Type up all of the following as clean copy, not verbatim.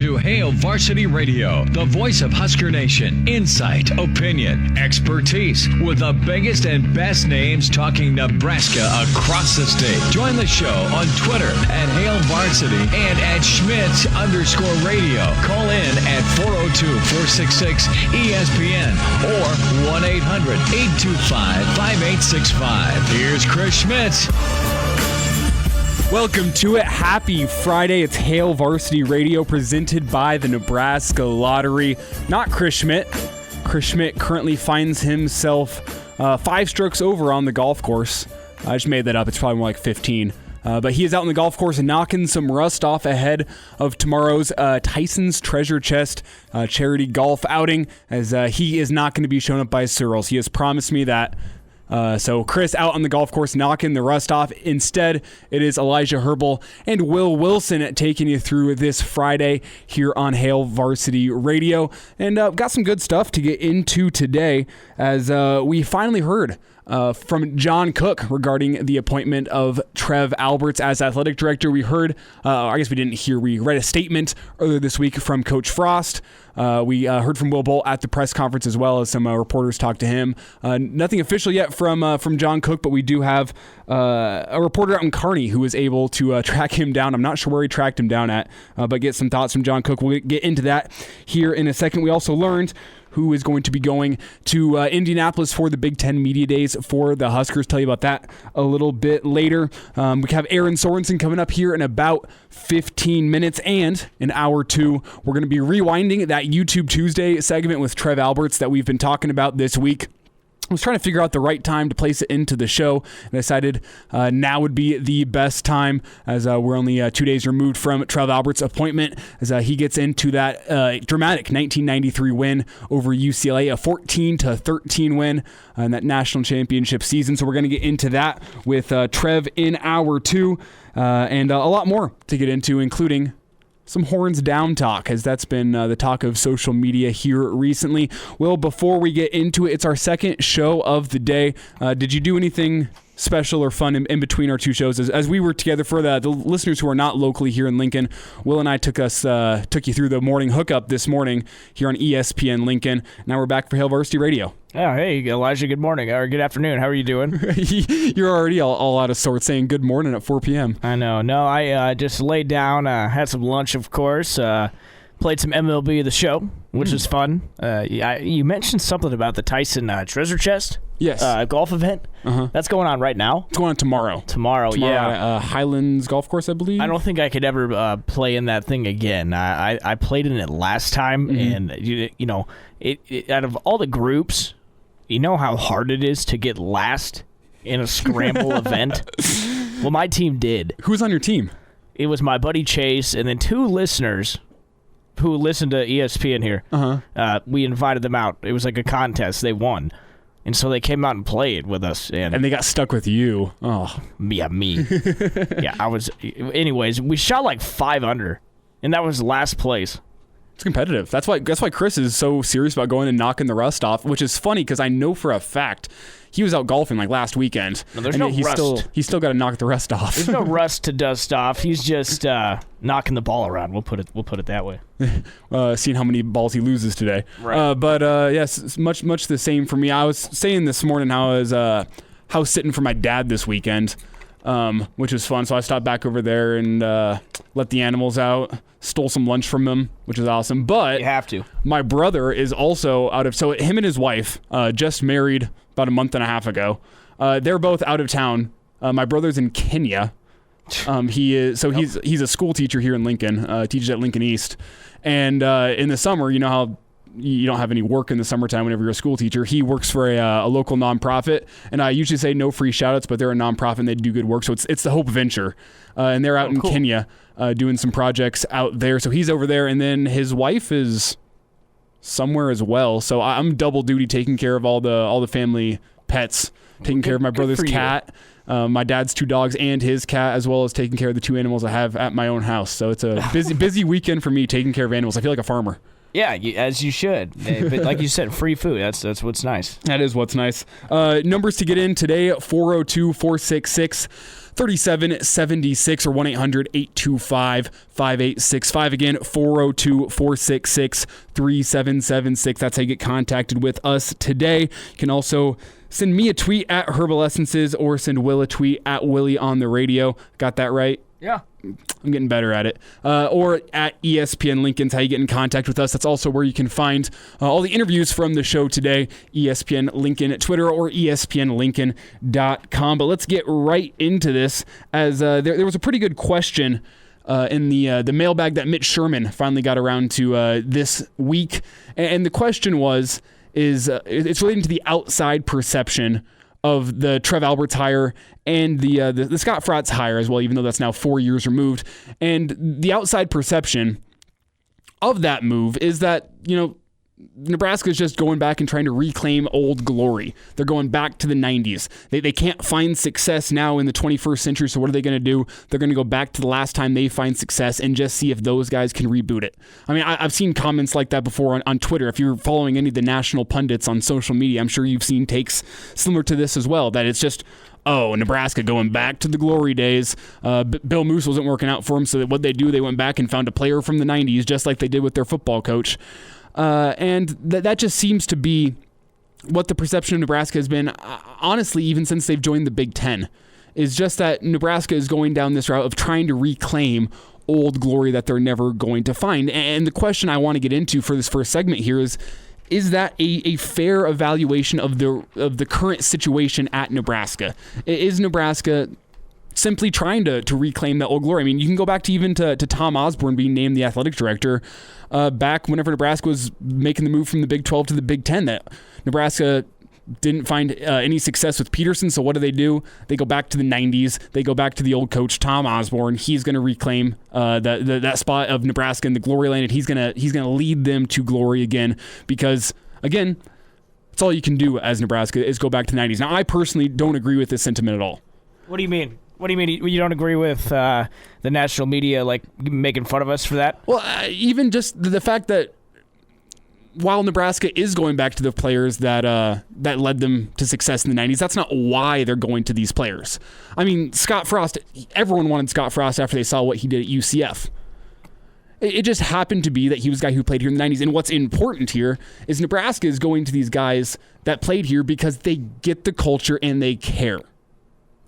To Hail Varsity Radio, the voice of Husker Nation. Insight, opinion, expertise, with the biggest and best names talking Nebraska across the state. Join the show on Twitter at Hail Varsity and at Schmitz_radio. Call in at 402-466-ESPN or 1-800-825-5865. Here's Chris Schmidt. Welcome to it. Happy Friday. It's Hail Varsity Radio presented by the Nebraska Lottery. Not Chris Schmidt. Chris Schmidt currently finds himself 5 strokes over on the golf course. I just made that up. It's probably more like 15. But he is out on the golf course and knocking some rust off ahead of tomorrow's Tyson's Treasure Chest charity golf outing, as he is not going to be shown up by Searles. He has promised me that. So Chris out on the golf course knocking the rust off. Instead, it is Elijah Herbel and Will Wilson taking you through this Friday here on Hail Varsity Radio. And got some good stuff to get into today, as we finally heard from John Cook regarding the appointment of Trev Alberts as athletic director. We heard, I guess we didn't hear, we read a statement earlier this week from Coach Frost. We heard from Will Bolt at the press conference, as well as some reporters talked to him. Nothing official yet from John Cook, but we do have a reporter out in Kearney who was able to track him down. I'm not sure where he tracked him down at, but get some thoughts from John Cook. We'll get into that here in a second. We also learned who is going to be going to Indianapolis for the Big Ten Media Days for the Huskers. Tell you about that a little bit later. We have Erin Sorensen coming up here in about 15 minutes, and in hour 2, we're going to be rewinding that YouTube Tuesday segment with Trev Alberts that we've been talking about this week. I was trying to figure out the right time to place it into the show, and I decided now would be the best time, as we're only 2 days removed from Trev Alberts' appointment, as he gets into that dramatic 1993 win over UCLA, a 14-13 win in that national championship season. So we're going to get into that with Trev in hour 2, and a lot more to get into, including some horns down talk, as that's been the talk of social media here recently. Well, before we get into it, it's our second show of the day. Did you do anything special or fun in between our two shows? As we were together, for the listeners who are not locally here in Lincoln, Will and I took you through the morning hookup this morning here on ESPN Lincoln. Now we're back for Hail Varsity Radio. Oh, hey, Elijah, good morning, or good afternoon. How are you doing? You're already all out of sorts saying good morning at 4 p.m. I know. No, I just laid down, had some lunch, of course, played some MLB The Show, which is fun. You mentioned something about the Tyson Treasure Chest. Yes. Golf event. Uh-huh. That's going on right now? It's going on tomorrow. Tomorrow, yeah. At Highlands Golf Course, I believe. I don't think I could ever play in that thing again. I played in it last time, and you know, it out of all the groups, you know how hard it is to get last in a scramble event? Well, my team did. Who was on your team? It was my buddy Chase, and then 2 listeners who listened to ESPN here. Uh-huh. We invited them out. It was like a contest. They won. And so they came out and played with us. And they got stuck with you. Oh. Yeah, me. Yeah, I was. Anyways, we shot like 5 under, and that was last place. It's competitive. That's why Chris is so serious about going and knocking the rust off, which is funny because I know for a fact he was out golfing like last weekend. No, there's no rust. He's still got to knock the rust off. There's no rust to dust off. He's just knocking the ball around. We'll put it that way. Seeing how many balls he loses today. Right. But yes, it's much the same for me. I was saying this morning how I was house sitting for my dad this weekend, which was fun. So I stopped back over there and let the animals out. Stole some lunch from them, which is awesome. But you have to. My brother is also out of. So him and his wife just married about a month and a half ago. They're both out of town. My brother's in Kenya. He's a school teacher here in Lincoln. Teaches at Lincoln East, and in the summer, you know how you don't have any work in the summertime whenever you're a school teacher. He works for a local nonprofit, and I usually say no free shout-outs, but they're a nonprofit and they do good work. So it's the Hope Venture, and they're out in Kenya doing some projects out there. So he's over there, and then his wife is somewhere as well. So I'm double duty, taking care of all the family pets, taking care of my brother's cat, my dad's 2 dogs, and his cat, as well as taking care of the 2 animals I have at my own house. So it's a busy weekend for me taking care of animals. I feel like a farmer. Yeah, as you should. But like you said, free food. That's what's nice. That is what's nice. Numbers to get in today, 402-466 3776 or 1-800-825-5865. Again, 402-466-3776. That's how you get contacted with us today. You can also send me a tweet at Herbal Essences or send Will a tweet at Willie on the radio. Got that right? Yeah. I'm getting better at it. Or at ESPN Lincoln's how you get in contact with us. That's also where you can find all the interviews from the show today. ESPN Lincoln at Twitter or ESPNLincoln.com. But let's get right into this, as there was a pretty good question in the mailbag that Mitch Sherman finally got around to this week. And the question is it's relating to the outside perception of the Trev Alberts hire and the Scott Frost hire as well, even though that's now 4 years removed. And the outside perception of that move is that, Nebraska is just going back and trying to reclaim old glory. They're going back to the 90s. They can't find success now in the 21st century, so what are they going to do? They're going to go back to the last time they find success and just see if those guys can reboot it. I mean, I've seen comments like that before on Twitter. If you're following any of the national pundits on social media, I'm sure you've seen takes similar to this as well, that it's just, Nebraska going back to the glory days. Bill Moose wasn't working out for them, so what they do, they went back and found a player from the 90s, just like they did with their football coach. And that just seems to be what the perception of Nebraska has been, honestly, even since they've joined the Big Ten, is just that Nebraska is going down this route of trying to reclaim old glory that they're never going to find. And the question I want to get into for this first segment here is that a fair evaluation of the current situation at Nebraska? Is Nebraska simply trying to reclaim that old glory? I mean, you can go back to Tom Osborne being named the athletic director back whenever Nebraska was making the move from the Big 12 to the Big 10. That Nebraska didn't find any success with Peterson, so what do? They go back to the 90s. They go back to the old coach, Tom Osborne. He's going to reclaim that spot of Nebraska in the glory land, and he's going to lead them to glory again, because, again, that's all you can do as Nebraska is go back to the 90s. Now, I personally don't agree with this sentiment at all. What do you mean? What do you mean you don't agree with the national media making fun of us for that? Well, even just the fact that while Nebraska is going back to the players that led them to success in the 90s, that's not why they're going to these players. I mean, Scott Frost, everyone wanted Scott Frost after they saw what he did at UCF. It just happened to be that he was a guy who played here in the 90s. And what's important here is Nebraska is going to these guys that played here because they get the culture and they care.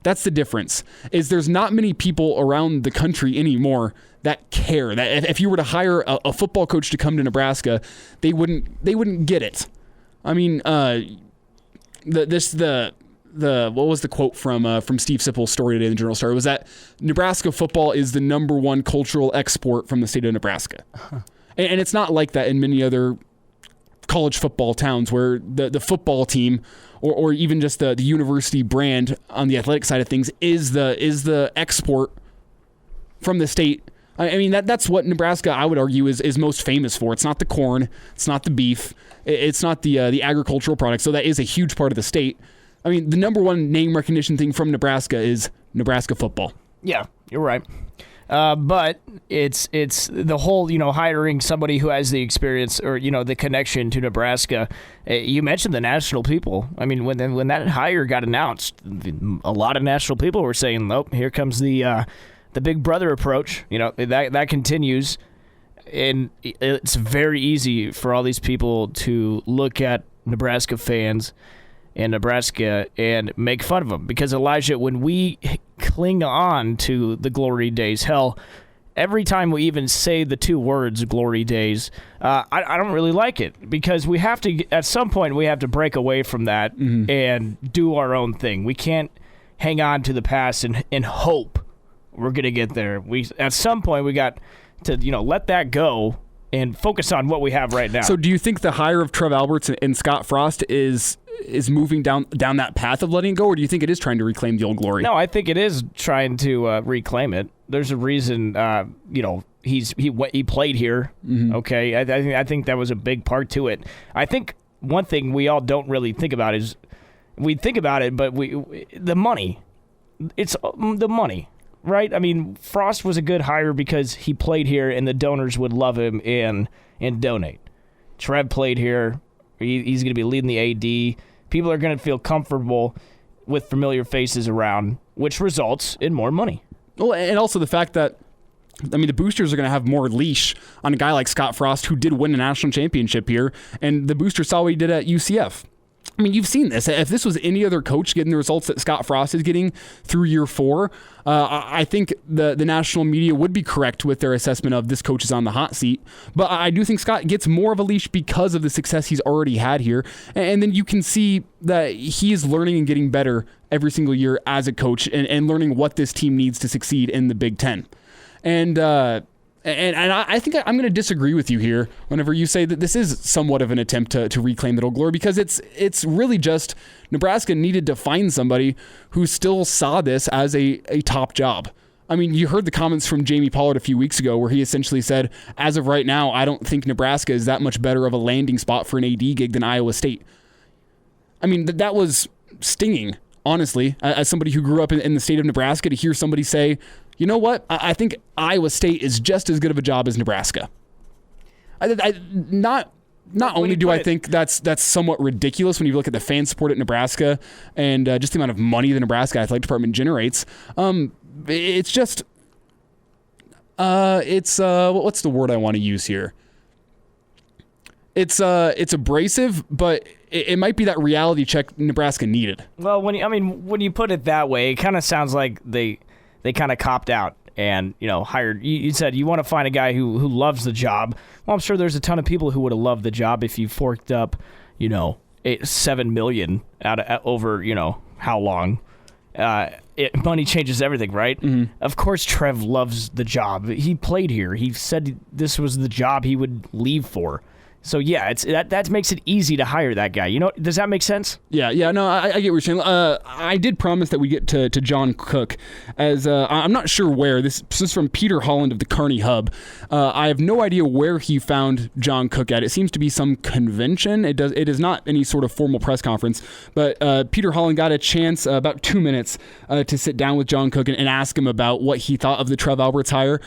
That's the difference, is there's not many people around the country anymore that care. That if you were to hire a football coach to come to Nebraska, they wouldn't get it. I mean, what was the quote from Steve Sipple's story today in the Journal Star? It was that Nebraska football is the #1 cultural export from the state of Nebraska. And it's not like that in many other college football towns where the football team or even just the university brand on the athletic side of things is the export from the state. I mean, that's what Nebraska, I would argue, is most famous for. It's not the corn, it's not the beef, it's not the agricultural products. So that is a huge part of the state. I mean, the #1 name recognition thing from Nebraska is Nebraska football. Yeah, you're right. But it's the whole, hiring somebody who has the experience or, the connection to Nebraska. You mentioned the national people. I mean, when that hire got announced, a lot of national people were saying, "Nope, here comes the big brother approach." That continues, and it's very easy for all these people to look at Nebraska fans and Nebraska and make fun of them. Because, Elijah, when we cling on to the glory days, hell, every time we even say the two words glory days, I don't really like it, because we have to, at some point, we have to break away from that and do our own thing. We can't hang on to the past and hope we're going to get there. At some point, we got to, let that go and focus on what we have right now. So do you think the hire of Trev Alberts and Scott Frost is moving down that path of letting it go, or do you think it is trying to reclaim the old glory? No, I think it is trying to reclaim it. There's a reason, he played here. Okay, I think that was a big part to it. I think one thing we all don't really think about is we think about it, but the money. It's the money, right? I mean, Frost was a good hire because he played here, and the donors would love him and donate. Trev played here. He's going to be leading the AD. People are going to feel comfortable. with familiar faces around, which results in more money. Well, and also the fact that, I mean, the boosters are going to have more leash on a guy like Scott Frost, who did win a national championship here, and the boosters saw what he did at UCF. I mean, you've seen this. If this was any other coach getting the results that Scott Frost is getting through year 4, I think the national media would be correct with their assessment of this coach is on the hot seat. But I do think Scott gets more of a leash because of the success he's already had here. And then you can see that he is learning and getting better every single year as a coach and learning what this team needs to succeed in the Big Ten. And I think I'm going to disagree with you here whenever you say that this is somewhat of an attempt to reclaim that old glory, because it's really just Nebraska needed to find somebody who still saw this as a top job. I mean, you heard the comments from Jamie Pollard a few weeks ago where he essentially said, as of right now, I don't think Nebraska is that much better of a landing spot for an AD gig than Iowa State. I mean, that was stinging, honestly, as somebody who grew up in the state of Nebraska, to hear somebody say, you know what? I think Iowa State is just as good of a job as Nebraska. Not only do I think that's somewhat ridiculous when you look at the fan support at Nebraska and just the amount of money the Nebraska athletic department generates. It's just what's the word I want to use here? It's abrasive, but it might be that reality check Nebraska needed. Well, when you put it that way, it kind of sounds like they kind of copped out and, hired. You said you want to find a guy who loves the job. Well, I'm sure there's a ton of people who would have loved the job if you forked up, $7 million over, how long. Money changes everything, right? Mm-hmm. Of course, Trev loves the job. He played here. He said this was the job he would leave for. So, yeah, that makes it easy to hire that guy. Does that make sense? Yeah, no, I get what you're saying. I did promise that we get to John Cook, as I'm not sure where. This is from Peter Holland of the Kearney Hub. I have no idea where he found John Cook at. It seems to be some convention. It is not any sort of formal press conference, but Peter Holland got a chance, about 2 minutes, to sit down with John Cook and ask him about what he thought of the Trev Alberts hire.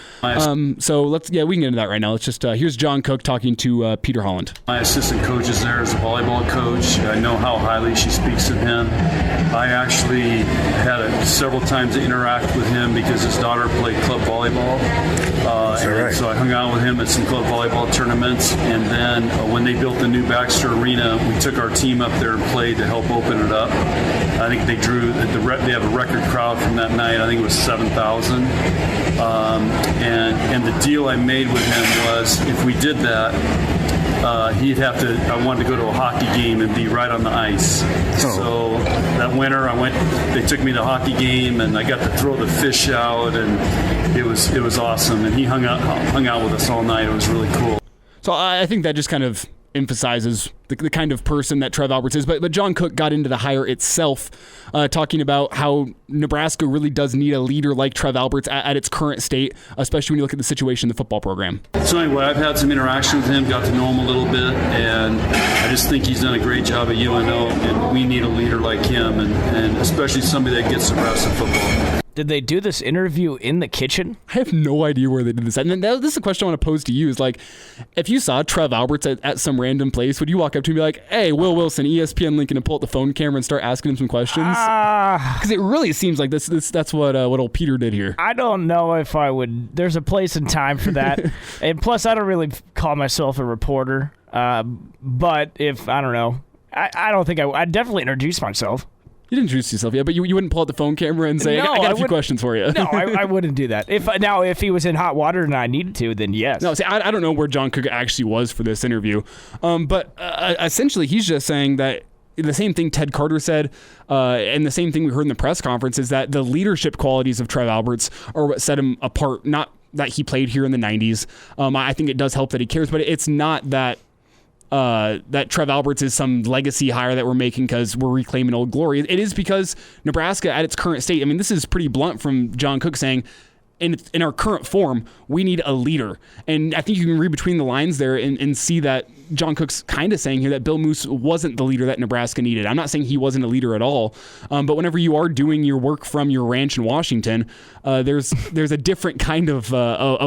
So we can get into that right now. Let's just, here's John Cook talking to Peter Holland. My assistant coach is there as a volleyball coach. I know how highly she speaks of him. I actually had several times to interact with him because his daughter played club volleyball. So I hung out with him at some club volleyball tournaments. And then when they built the new Baxter Arena, we took our team up there and played to help open it up. I think they have a record crowd from that night. I think it was 7,000. And the deal I made with him was, if we did that, I wanted to go to a hockey game and be right on the ice. So that winter they took me to a hockey game and I got to throw the fish out, and it was awesome. And he hung out with us all night. It was really cool. So I think that just kind of emphasizes the kind of person that Trev Alberts is. But John Cook got into the hire itself, talking about how Nebraska really does need a leader like Trev Alberts at its current state, especially when you look at the situation in the football program. So anyway, I've had some interaction with him, got to know him a little bit, and I just think he's done a great job at UNO, and we need a leader like him, and especially somebody that gets Nebraska football. Did they do this interview in the kitchen? I have no idea where they did this. And then this is a question I want to pose to you. Is like, if you saw Trev Alberts at some random place, would you walk up to him and be like, hey, Will Wilson, ESPN Lincoln, and pull out the phone camera and start asking him some questions? Because it really seems like that's what old Peter did here. I don't know if I would. There's a place and time for that. And plus, I don't really call myself a reporter. But if, I don't know, I don't think I'd definitely introduce myself. You didn't introduce yourself yet, but you wouldn't pull out the phone camera and say, I got a few questions for you. No, I wouldn't do that. If he was in hot water and I needed to, then yes. No, see, I don't know where John Cook actually was for this interview. But essentially, he's just saying that the same thing Ted Carter said, and the same thing we heard in the press conference, is that the leadership qualities of Trev Alberts are what set him apart. Not that he played here in the 90s. I think it does help that he cares, but it's not that Trev Alberts is some legacy hire that we're making because we're reclaiming old glory. It is because Nebraska at its current state, I mean, this is pretty blunt from John Cook saying, in our current form, we need a leader. And I think you can read between the lines there and see that John Cook's kind of saying here that Bill Moose wasn't the leader that Nebraska needed. I'm not saying he wasn't a leader at all, but whenever you are doing your work from your ranch in Washington, there's a different kind of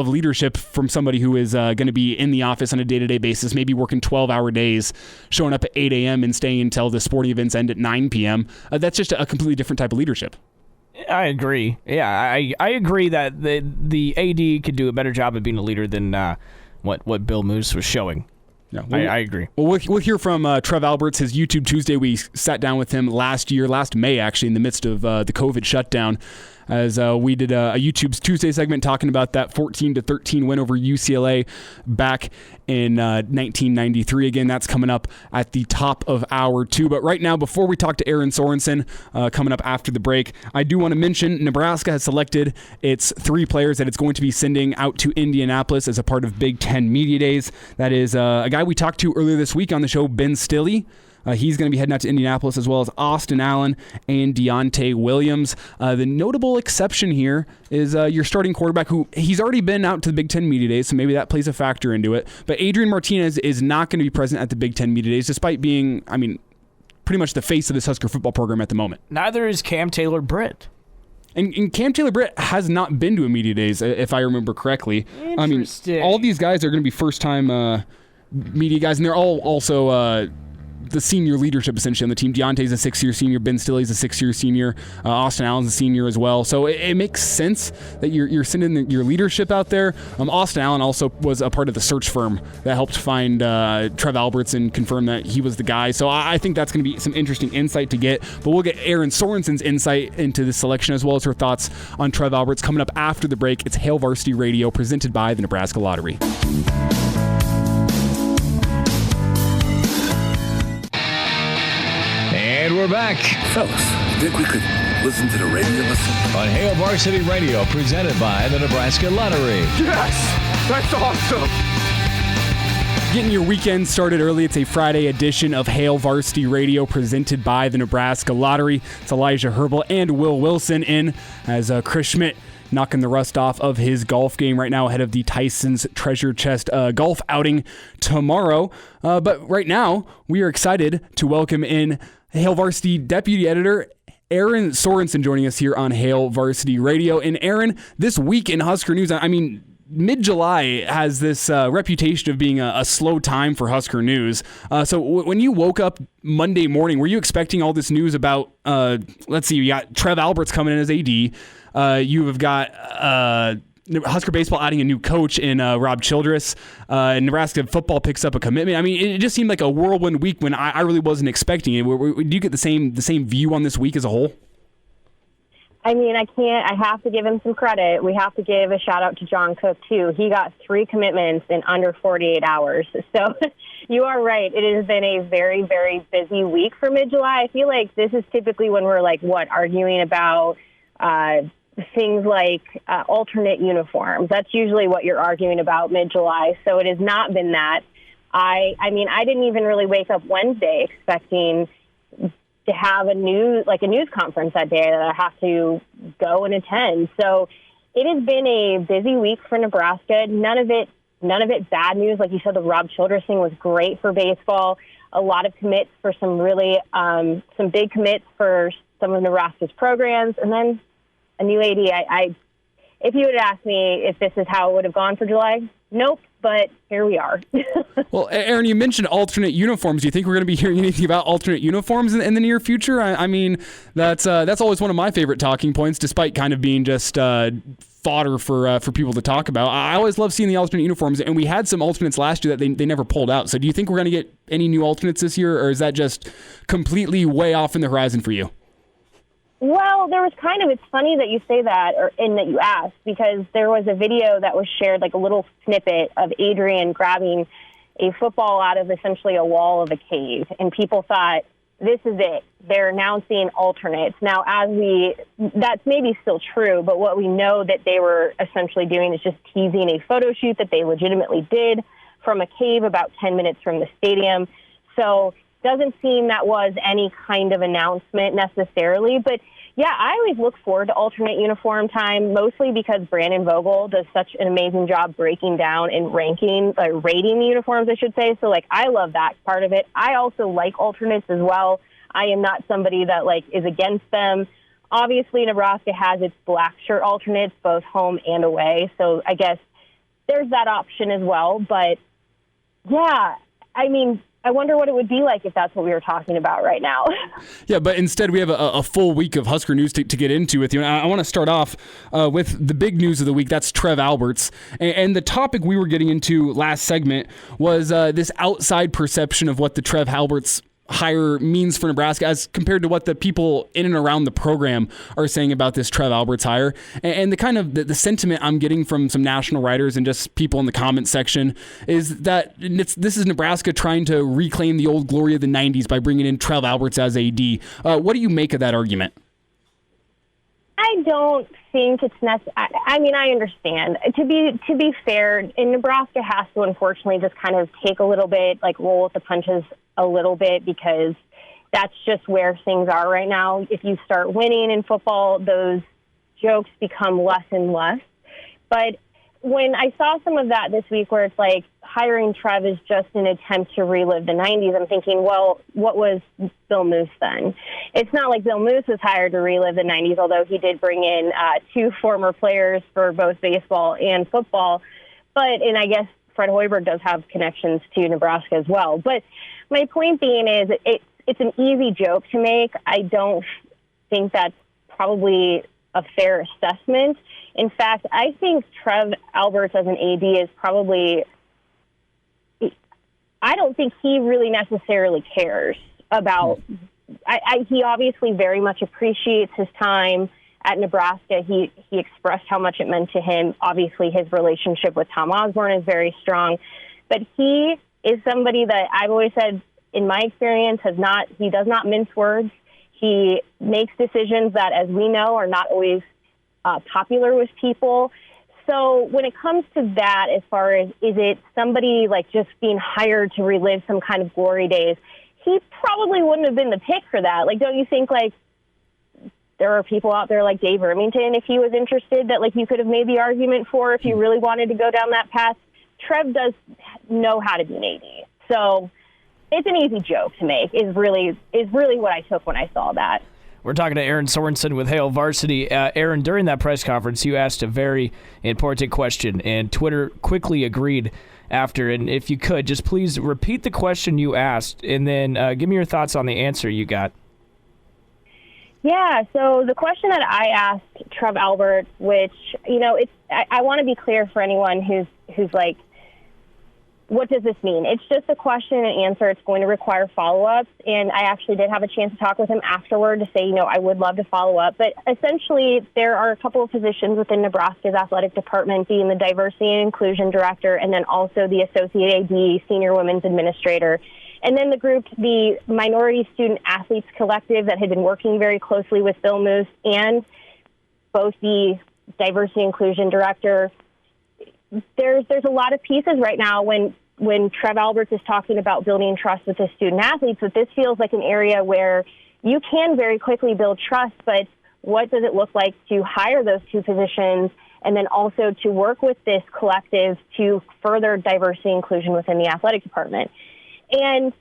leadership from somebody who is going to be in the office on a day-to-day basis, maybe working 12-hour days, showing up at 8 a.m. and staying until the sporting events end at 9 p.m. That's just a completely different type of leadership. I agree. Yeah, I agree that the AD could do a better job of being a leader than what Bill Moose was showing. Yeah, I agree. Well, we'll hear from Trev Alberts, his YouTube Tuesday. We sat down with him last May, actually, in the midst of the COVID shutdown, as we did a YouTube Tuesday segment talking about that 14-13 win over UCLA back in 1993. Again, that's coming up at the top of hour 2. But right now, before we talk to Erin Sorensen, coming up after the break, I do want to mention Nebraska has selected its 3 players that it's going to be sending out to Indianapolis as a part of Big Ten Media Days. That is a guy we talked to earlier this week on the show, Ben Stille. He's going to be heading out to Indianapolis, as well as Austin Allen and Deontay Williams. The notable exception here is your starting quarterback, who he's already been out to the Big Ten Media Days, so maybe that plays a factor into it. But Adrian Martinez is not going to be present at the Big Ten Media Days, despite being, pretty much the face of this Husker football program at the moment. Neither is Cam Taylor-Britt. And Cam Taylor-Britt has not been to a Media Days, if I remember correctly. Interesting. All these guys are going to be first-time media guys, and they're all also the senior leadership essentially on the team. Deontay's a 6-year senior. Ben Stille's a 6-year senior. Austin Allen's a senior as well. So it makes sense that you're sending your leadership out there. Austin Allen also was a part of the search firm that helped find Trev Alberts and confirm that he was the guy. So I think that's going to be some interesting insight to get. But we'll get Erin Sorensen's insight into this selection, as well as her thoughts on Trev Alberts, coming up after the break. It's Hail Varsity Radio, presented by the Nebraska Lottery. And we're back Fellas, think we could listen to the radio on Hail Varsity Radio, presented by the Nebraska Lottery. Yes! That's awesome! Getting your weekend started early. It's a Friday edition of Hail Varsity Radio, presented by the Nebraska Lottery. It's Elijah Herbel and Will Wilson in, as Chris Schmidt knocking the rust off of his golf game right now ahead of the Tyson's Treasure Chest golf outing tomorrow. But right now, we are excited to welcome in Hail Varsity Deputy Editor Erin Sorensen, joining us here on Hail Varsity Radio. And Erin, this week in Husker news, mid-July has this reputation of being a slow time for Husker news. So when you woke up Monday morning, were you expecting all this news about, you got Trev Alberts coming in as AD. You have got Husker baseball adding a new coach in Rob Childress. And Nebraska football picks up a commitment. It just seemed like a whirlwind week when I really wasn't expecting it. Do you get the same view on this week as a whole? I have to give him some credit. We have to give a shout out to John Cook too. He got 3 commitments in under 48 hours. So you are right. It has been a very, very busy week for mid-July. I feel like this is typically when we're arguing about things like alternate uniforms. That's usually what you're arguing about mid-July. So it has not been that. I didn't even really wake up Wednesday expecting to have a news conference that day that I have to go and attend. So it has been a busy week for Nebraska. None of it bad news. Like you said, the Rob Childress thing was great for baseball. A lot of commits for some really some big commits for some of Nebraska's programs, and then a new AD. If you would ask me if this is how it would have gone for July, nope. But here we are. Well, Erin, you mentioned alternate uniforms. Do you think we're going to be hearing anything about alternate uniforms in the near future? That's always one of my favorite talking points, despite kind of being just fodder for people to talk about. I always love seeing the alternate uniforms, and we had some alternates last year that they never pulled out. So do you think we're going to get any new alternates this year, or is that just completely way off in the horizon for you? Well, it's funny that you say that, and that you asked, because there was a video that was shared, like a little snippet of Adrian grabbing a football out of essentially a wall of a cave, and people thought, this is it. They're announcing alternates. Now, that's maybe still true, but what we know that they were essentially doing is just teasing a photo shoot that they legitimately did from a cave about 10 minutes from the stadium. So doesn't seem that was any kind of announcement necessarily, but Yeah, I always look forward to alternate uniform time, mostly because Brandon Vogel does such an amazing job breaking down and rating the uniforms, I should say. So, I love that part of it. I also like alternates as well. I am not somebody that, is against them. Obviously, Nebraska has its black shirt alternates, both home and away. So I guess there's that option as well. But, yeah, I wonder what it would be like if that's what we were talking about right now. Yeah, but instead we have a full week of Husker news to get into with you. And I want to start off with the big news of the week. That's Trev Alberts. And the topic we were getting into last segment was this outside perception of what the Trev Alberts hire means for Nebraska as compared to what the people in and around the program are saying about this Trev Alberts hire. And the kind of the sentiment I'm getting from some national writers and just people in the comment section is that this is Nebraska trying to reclaim the old glory of the 90s by bringing in Trev Alberts as AD. What do you make of that argument? I don't think it's necessary. I understand. To be fair, and Nebraska has to unfortunately just kind of take a little bit, roll with the punches a little bit, because that's just where things are right now. If you start winning in football, those jokes become less and less. But when I saw some of that this week where it's hiring Trev is just an attempt to relive the 90s, I'm thinking, well, what was Bill Moose then? It's not like Bill Moose was hired to relive the 90s, although he did bring in two former players for both baseball and football. And I guess Fred Hoiberg does have connections to Nebraska as well. But my point being is it's an easy joke to make. I don't think that's probably a fair assessment. In fact, I think Trev Alberts as an AD is probably – I don't think he really necessarily cares about – he obviously very much appreciates his time at Nebraska. He expressed how much it meant to him. Obviously, his relationship with Tom Osborne is very strong. But he is somebody that I've always said, in my experience, he does not mince words. He makes decisions that, as we know, are not always popular with people. So when it comes to that, as far as is it somebody just being hired to relive some kind of glory days, he probably wouldn't have been the pick for that. Don't you think there are people out there like Dave Remington, if he was interested, that you could have made the argument for if you really wanted to go down that path? Trev does know how to be an AD. So it's an easy joke to make is really what I took when I saw that. We're talking to Erin Sorensen with Hail Varsity. Erin, during that press conference, you asked a very important question, and Twitter quickly agreed after. And if you could, just please repeat the question you asked, and then give me your thoughts on the answer you got. Yeah, so the question that I asked Trev Alberts, which, I want to be clear for anyone who's what does this mean? It's just a question and answer. It's going to require follow-ups, and I actually did have a chance to talk with him afterward to say, I would love to follow up. But essentially, there are a couple of positions within Nebraska's athletic department, being the diversity and inclusion director, and then also the associate AD, senior women's administrator. And then the Minority Student Athletes Collective that had been working very closely with Bill Moose and both the diversity inclusion director. There's a lot of pieces right now when Trev Alberts is talking about building trust with the student athletes, that this feels like an area where you can very quickly build trust, but what does it look like to hire those two positions and then also to work with this collective to further diversity and inclusion within the athletic department? And,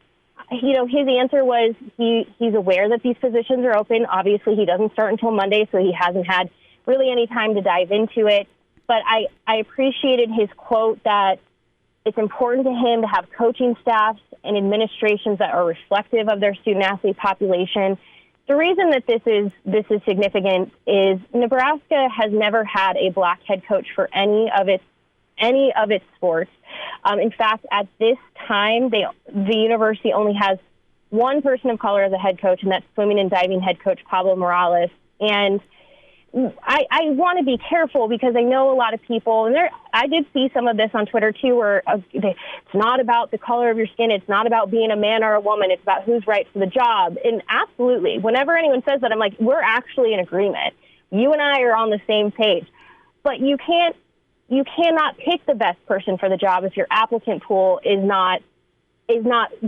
his answer was he's aware that these positions are open. Obviously, he doesn't start until Monday, so he hasn't had really any time to dive into it. But I appreciated his quote that it's important to him to have coaching staffs and administrations that are reflective of their student-athlete population. The reason that this is significant is Nebraska has never had a black head coach for any of its sports. In fact, at this time, the university only has one person of color as a head coach, and that's swimming and diving head coach Pablo Morales. And I want to be careful because I know a lot of people, and I did see some of this on Twitter too, where it's not about the color of your skin, it's not about being a man or a woman, it's about who's right for the job. And absolutely, whenever anyone says that, I'm like, we're actually in agreement. You and I are on the same page. But you cannot pick the best person for the job if your applicant pool is not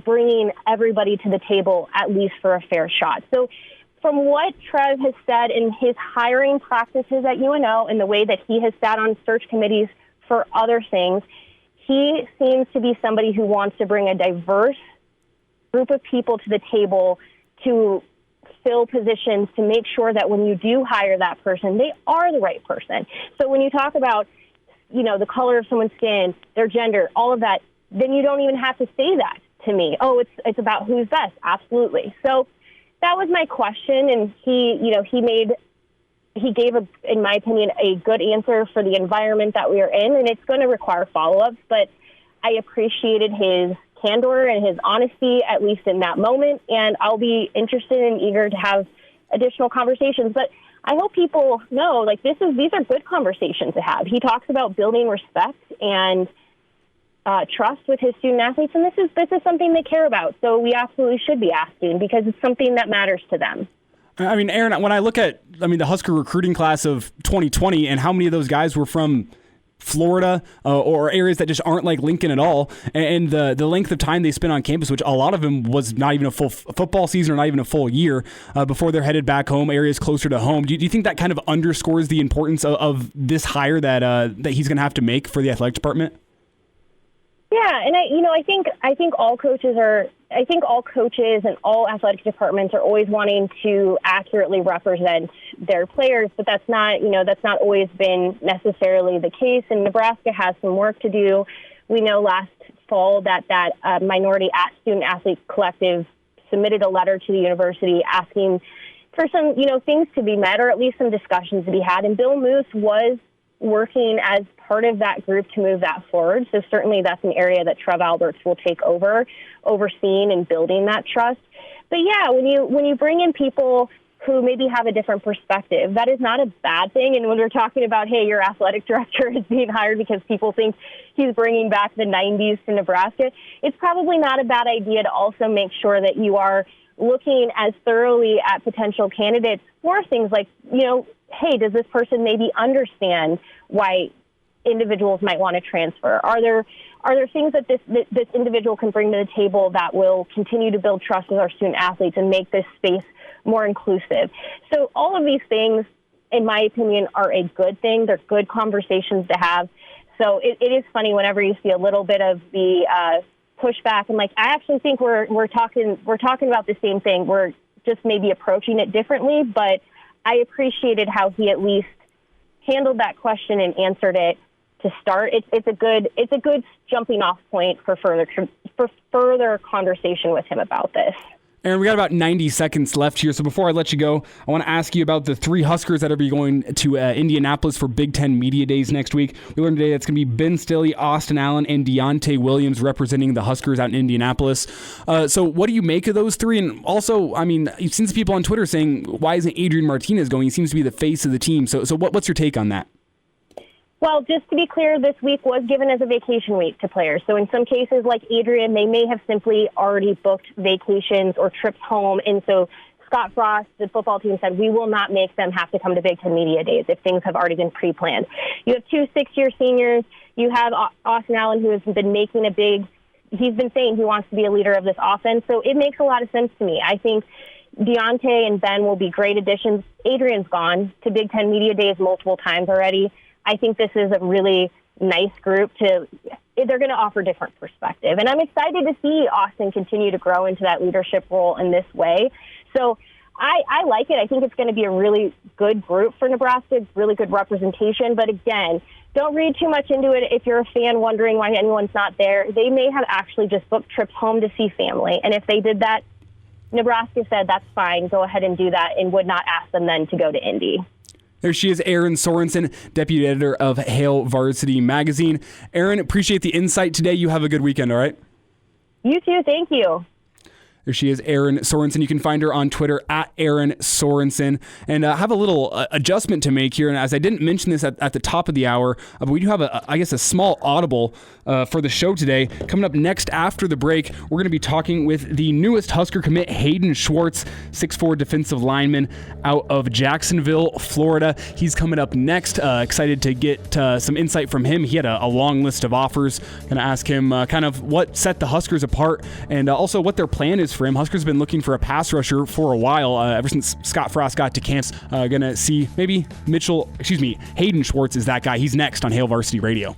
bringing everybody to the table, at least for a fair shot. So from what Trev has said in his hiring practices at UNO and the way that he has sat on search committees for other things, he seems to be somebody who wants to bring a diverse group of people to the table to fill positions, to make sure that when you do hire that person, they are the right person. So when you talk about, the color of someone's skin, their gender, all of that, then you don't even have to say that to me. Oh, it's about who's best. Absolutely. So that was my question, and he gave, in my opinion, a good answer for the environment that we are in, and it's going to require follow-ups, but I appreciated his candor and his honesty, at least in that moment, and I'll be interested and eager to have additional conversations. But I hope people know, these are good conversations to have. He talks about building respect and trust with his student athletes, and this is something they care about. So we absolutely should be asking because it's something that matters to them. I mean, Erin, when I look at, the Husker recruiting class of 2020 and how many of those guys were from Florida or areas that just aren't like Lincoln at all, and the length of time they spent on campus, which a lot of them was not even a full football season or not even a full year before they're headed back home, areas closer to home. Do you think that kind of underscores the importance of this hire that he's going to have to make for the athletic department? Yeah, and I think all coaches and all athletic departments are always wanting to accurately represent their players, but that's not always been necessarily the case. And Nebraska has some work to do. We know last fall that minority student athlete collective submitted a letter to the university asking for some things to be met, or at least some discussions to be had. And Bill Moose was working as part of that group to move that forward. So certainly that's an area that Trev Alberts will take over, overseeing and building that trust. But yeah, when you bring in people who maybe have a different perspective, that is not a bad thing. And when we're talking about, hey, your athletic director is being hired because people think he's bringing back the 90s to Nebraska, it's probably not a bad idea to also make sure that you are looking as thoroughly at potential candidates for things like, hey, does this person maybe understand why individuals might want to transfer? Are there things that this individual can bring to the table that will continue to build trust with our student athletes and make this space more inclusive? So all of these things, in my opinion, are a good thing. They're good conversations to have. So it is funny whenever you see a little bit of the pushback. I'm like, I actually think we're talking about the same thing. We're just maybe approaching it differently, but I appreciated how he at least handled that question and answered it to start. It's a good jumping off point for further conversation with him about this. Erin, we got about 90 seconds left here, so before I let you go, I want to ask you about the 3 Huskers that are going to Indianapolis for Big Ten Media Days next week. We learned today that's going to be Ben Stilley, Austin Allen, and Deontay Williams representing the Huskers out in Indianapolis. So what do you make of those 3? And also, you've seen some people on Twitter saying, why isn't Adrian Martinez going? He seems to be the face of the team. So what's your take on that? Well, just to be clear, this week was given as a vacation week to players. So in some cases, like Adrian, they may have simply already booked vacations or trips home. And so Scott Frost, the football team, said, we will not make them have to come to Big Ten Media Days if things have already been pre-planned. You have 2 6-year seniors. You have Austin Allen, who has been he's been saying he wants to be a leader of this offense. So it makes a lot of sense to me. I think Deontay and Ben will be great additions. Adrian's gone to Big Ten Media Days multiple times already. I think this is a really nice group they're going to offer different perspective. And I'm excited to see Austin continue to grow into that leadership role in this way. So I like it. I think it's going to be a really good group for Nebraska, really good representation. But again, don't read too much into it. If you're a fan wondering why anyone's not there, they may have actually just booked trips home to see family. And if they did that, Nebraska said, that's fine, go ahead and do that, and would not ask them then to go to Indy. There she is, Erin Sorensen, deputy editor of Hail Varsity Magazine. Erin, appreciate the insight today. You have a good weekend, all right? You too. Thank you. There she is, Erin Sorensen. You can find her on Twitter at Erin Sorensen. And I have a little adjustment to make here. And as I didn't mention this at the top of the hour, but we do have, a small audible for the show today. Coming up next after the break, we're going to be talking with the newest Husker commit, Hayden Schwartz, 6'4" defensive lineman out of Jacksonville, Florida. He's coming up next. Excited to get some insight from him. He had a long list of offers. Going to ask him kind of what set the Huskers apart and also what their plan is news for him. Huskers been looking for a pass rusher for a while, ever since Scott Frost got to camps. Gonna see maybe Hayden Schwartz is that guy. He's next on Hail Varsity Radio.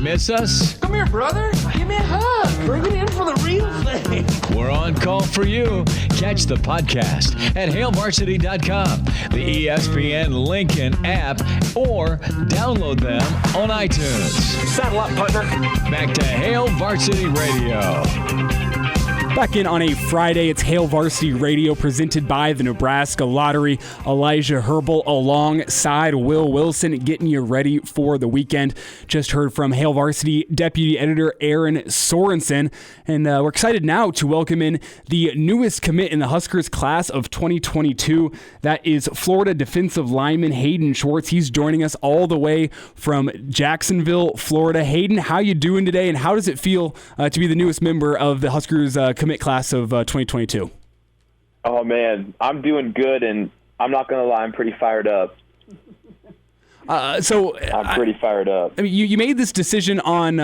Miss us? Come here, brother. Give me a hug. Bring it in for the real thing. We're on call for you. Catch the podcast at hailvarsity.com, the ESPN Lincoln app, or download them on iTunes. Saddle up, partner. Back to Hail Varsity Radio. Back in on a Friday, it's Hail Varsity Radio presented by the Nebraska Lottery. Elijah Herbel alongside Will Wilson getting you ready for the weekend. Just heard from Hail Varsity Deputy Editor Erin Sorensen. And we're excited now to welcome in the newest commit in the Huskers class of 2022. That is Florida defensive lineman Hayden Schwartz. He's joining us all the way from Jacksonville, Florida. Hayden, how you doing today, and how does it feel to be the newest member of the Huskers commit class of 2022? Oh, man, I'm doing good, and I'm not going to lie, I'm pretty fired up. I'm pretty fired up. I mean, you made this decision on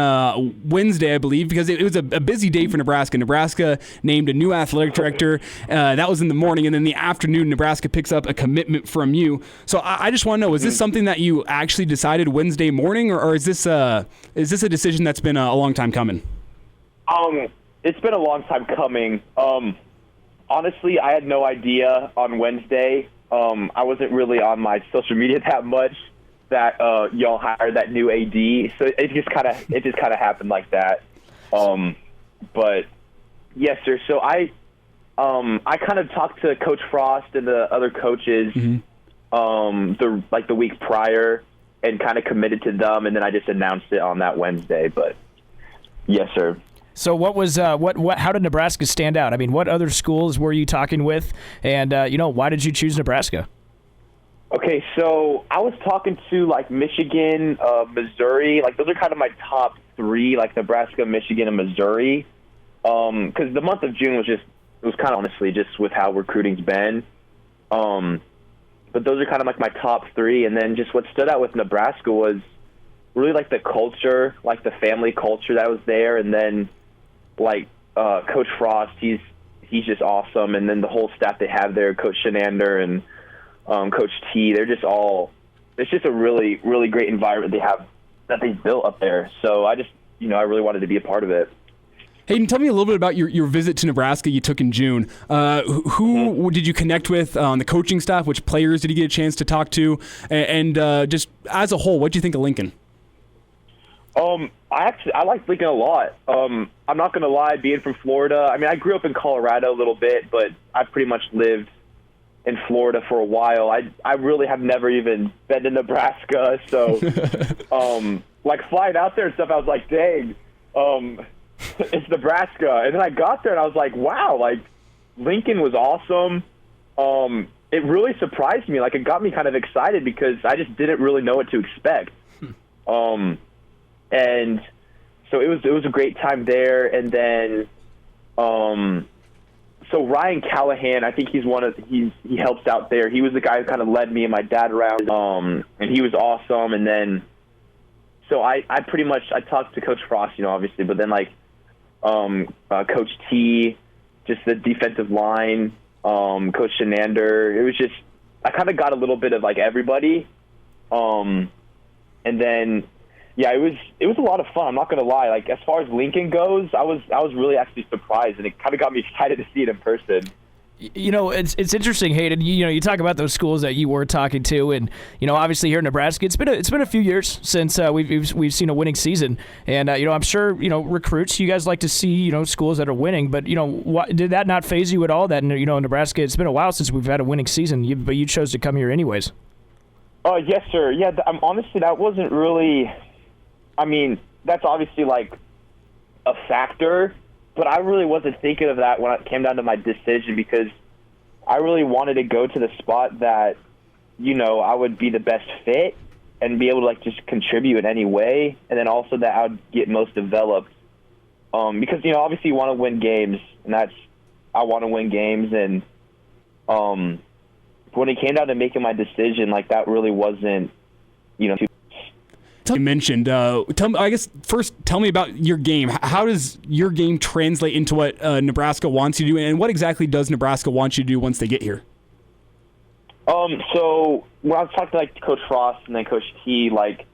Wednesday, I believe, because it was a busy day for Nebraska. Nebraska named a new athletic director. That was in the morning, and then the afternoon, Nebraska picks up a commitment from you. So I just want to know, is this something that you actually decided Wednesday morning, or is this a decision that's been a long time coming? It's been a long time coming. Honestly, I had no idea on Wednesday. I wasn't really on my social media that much that y'all hired that new AD, so it just kind of happened like that. But yes, sir. So I kind of talked to Coach Frost and the other coaches the week prior and kind of committed to them, and then I just announced it on that Wednesday. But yes, sir. So what was how did Nebraska stand out? I mean, what other schools were you talking with, and why did you choose Nebraska? Okay, so I was talking to Michigan, Missouri. Those are kind of my top three, Nebraska, Michigan, and Missouri. Because the month of June was kind of honestly just with how recruiting's been. But those are kind of my top three, and then just what stood out with Nebraska was really the culture, the family culture that was there, and then Coach Frost, he's just awesome, and then the whole staff they have there, Coach Shenander and Coach T, they're just it's just a really, really great environment that they built up there. So I just, I really wanted to be a part of it. Hayden, tell me a little bit about your visit to Nebraska you took in June. Who did you connect with on the coaching staff? Which players did you get a chance to talk to? And just as a whole, what do you think of Lincoln? I like Lincoln a lot. I'm not going to lie, being from Florida, I mean, I grew up in Colorado a little bit, but I pretty much lived in Florida for a while. I really have never even been to Nebraska, so flying out there and stuff, I was like, dang, it's Nebraska. And then I got there and I was like, wow, Lincoln was awesome. It really surprised me. It got me kind of excited because I just didn't really know what to expect. And so it was a great time there. And then so Ryan Callahan, I think he helps out there. He was the guy who kind of led me and my dad around, and he was awesome. And then so I pretty much talked to Coach Frost, obviously, but then Coach T, just the defensive line, Coach Shenander. It was just I kind of got a little bit of everybody, and then. Yeah, it was a lot of fun. I'm not gonna lie. As far as Lincoln goes, I was really actually surprised, and it kind of got me excited to see it in person. It's interesting, Hayden. You talk about those schools that you were talking to, and obviously here in Nebraska, it's been a few years since we've seen a winning season, and I'm sure recruits, you guys like to see schools that are winning, but did that not faze you at all? That Nebraska, it's been a while since we've had a winning season, but you chose to come here anyways. Yes, sir. Yeah, honestly, that wasn't really. I mean, that's obviously a factor, but I really wasn't thinking of that when it came down to my decision because I really wanted to go to the spot that, I would be the best fit and be able to just contribute in any way, and then also that I would get most developed. Because obviously you want to win games, and I want to win games, and when it came down to making my decision, that really wasn't, too. you mentioned. Tell me about your game. How does your game translate into what Nebraska wants you to do, and what exactly does Nebraska want you to do once they get here? So when I was talking to like Coach Frost and then Coach T, like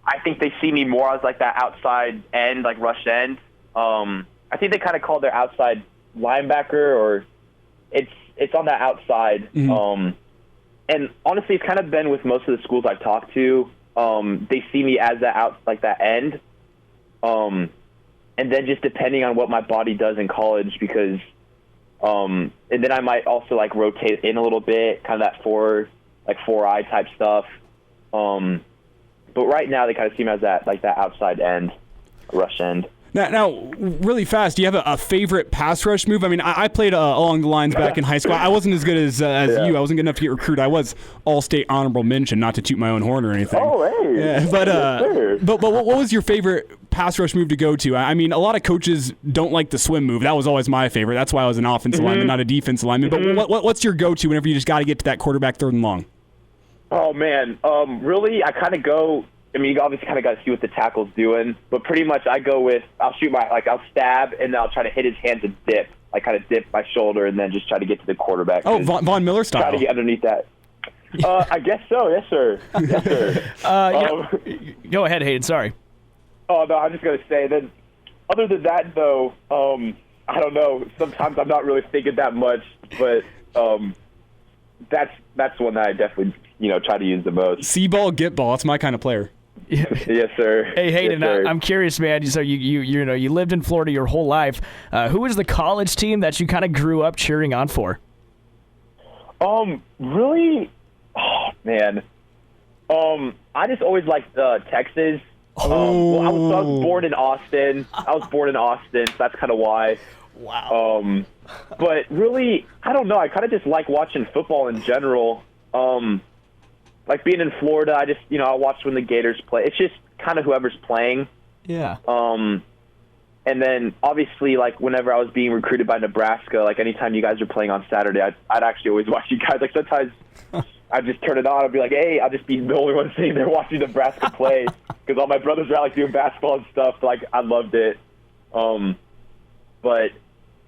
I think they see me more as like that outside end, like rush end. I think they kind of call their outside linebacker, or it's on that outside. Mm-hmm. And honestly, it's kind of been with most of the schools I've talked to. They see me as that end. And then just depending on what my body does in college, because and then I might also like rotate in a little bit, kind of that 4-eye type stuff. But right now they kind of see me as that outside end, rush end. Now, really fast, do you have a favorite pass rush move? I mean, I played along the lines back in high school. I wasn't as good as you. I wasn't good enough to get recruited. I was all-state honorable mention, not to toot my own horn or anything. Oh, hey. Yeah, but what was your favorite pass rush move to go to? I mean, a lot of coaches don't like the swim move. That was always my favorite. That's why I was an offensive lineman, not a defensive lineman. But what's your go-to whenever you just got to get to that quarterback third and long? Oh, man. Really, I kind of go – I mean, you obviously kind of got to see what the tackle's doing, but pretty much I go with I'll stab, and then I'll try to hit his hand to dip, like kind of dip my shoulder, and then just try to get to the quarterback. Oh, Von Miller style. Try to get underneath that. I guess so. Yes, sir. Yes, sir. Go ahead, Hayden. Sorry. Oh, no, I'm just going to say that other than that, though, I don't know. Sometimes I'm not really thinking that much, but that's one that I definitely, try to use the most. See ball, get ball. That's my kind of player. Yes, sir. Hey, Hayden, yes, sir. I'm curious, man. So you lived in Florida your whole life. Who was the college team that you kind of grew up cheering on for? Really? Oh, man. I just always liked Texas. I was born in Austin. So that's kind of why. Wow. But really, I don't know. I kind of just like watching football in general. Like being in Florida, I just, I watch when the Gators play. It's just kind of whoever's playing. Yeah. And then obviously, like whenever I was being recruited by Nebraska, like anytime you guys are playing on Saturday, I'd actually always watch you guys. Like sometimes I'd just turn it on. I'd be like, hey, I'll just be the only one sitting there watching Nebraska play because all my brothers are out like doing basketball and stuff. So, like I loved it. But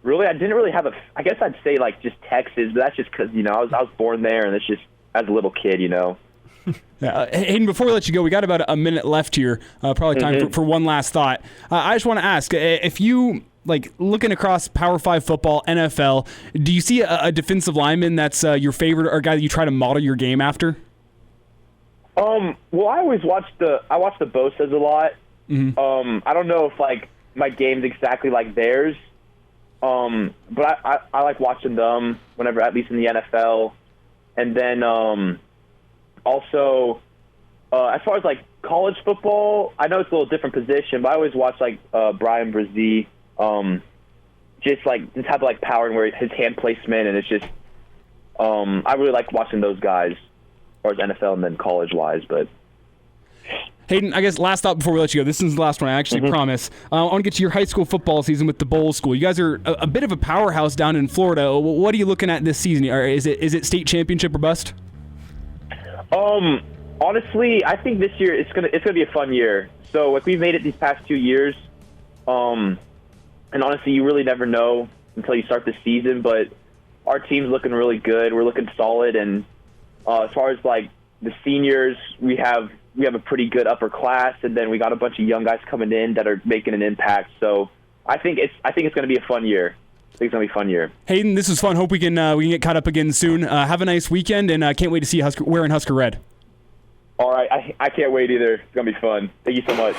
really, I didn't really have I guess I'd say like just Texas, but that's just because I was born there, and it's just as a little kid, Hayden, before we let you go, we got about a minute left here. Probably time for one last thought. I just want to ask, if you looking across Power 5 football, NFL, do you see a defensive lineman that's your favorite or a guy that you try to model your game after? Well, I always watch the Bosa's a lot. I don't know if my game's exactly like theirs, but I like watching them whenever, at least in the NFL. And then also, as far as college football, I know it's a little different position, but I always watch Brian Brzee, just type of power and where his hand placement, and it's just I really like watching those guys, as far as NFL and then college wise. But Hayden, I guess last thought before we let you go. This is the last one, I actually promise. I want to get to your high school football season with the bowl school. You guys are a bit of a powerhouse down in Florida. What are you looking at this season? Or is it state championship or bust? Honestly, I think this year it's gonna be a fun year. So we've made it these past 2 years, and honestly, you really never know until you start the season. But our team's looking really good. We're looking solid, and as far as the seniors, we have a pretty good upper class, and then we got a bunch of young guys coming in that are making an impact. So I think it's going to be a fun year. I think it's going to be a fun year. Hayden, this was fun. Hope we can get caught up again soon. Have a nice weekend, and can't wait to see you wearing Husker red. All right. I can't wait either. It's going to be fun. Thank you so much.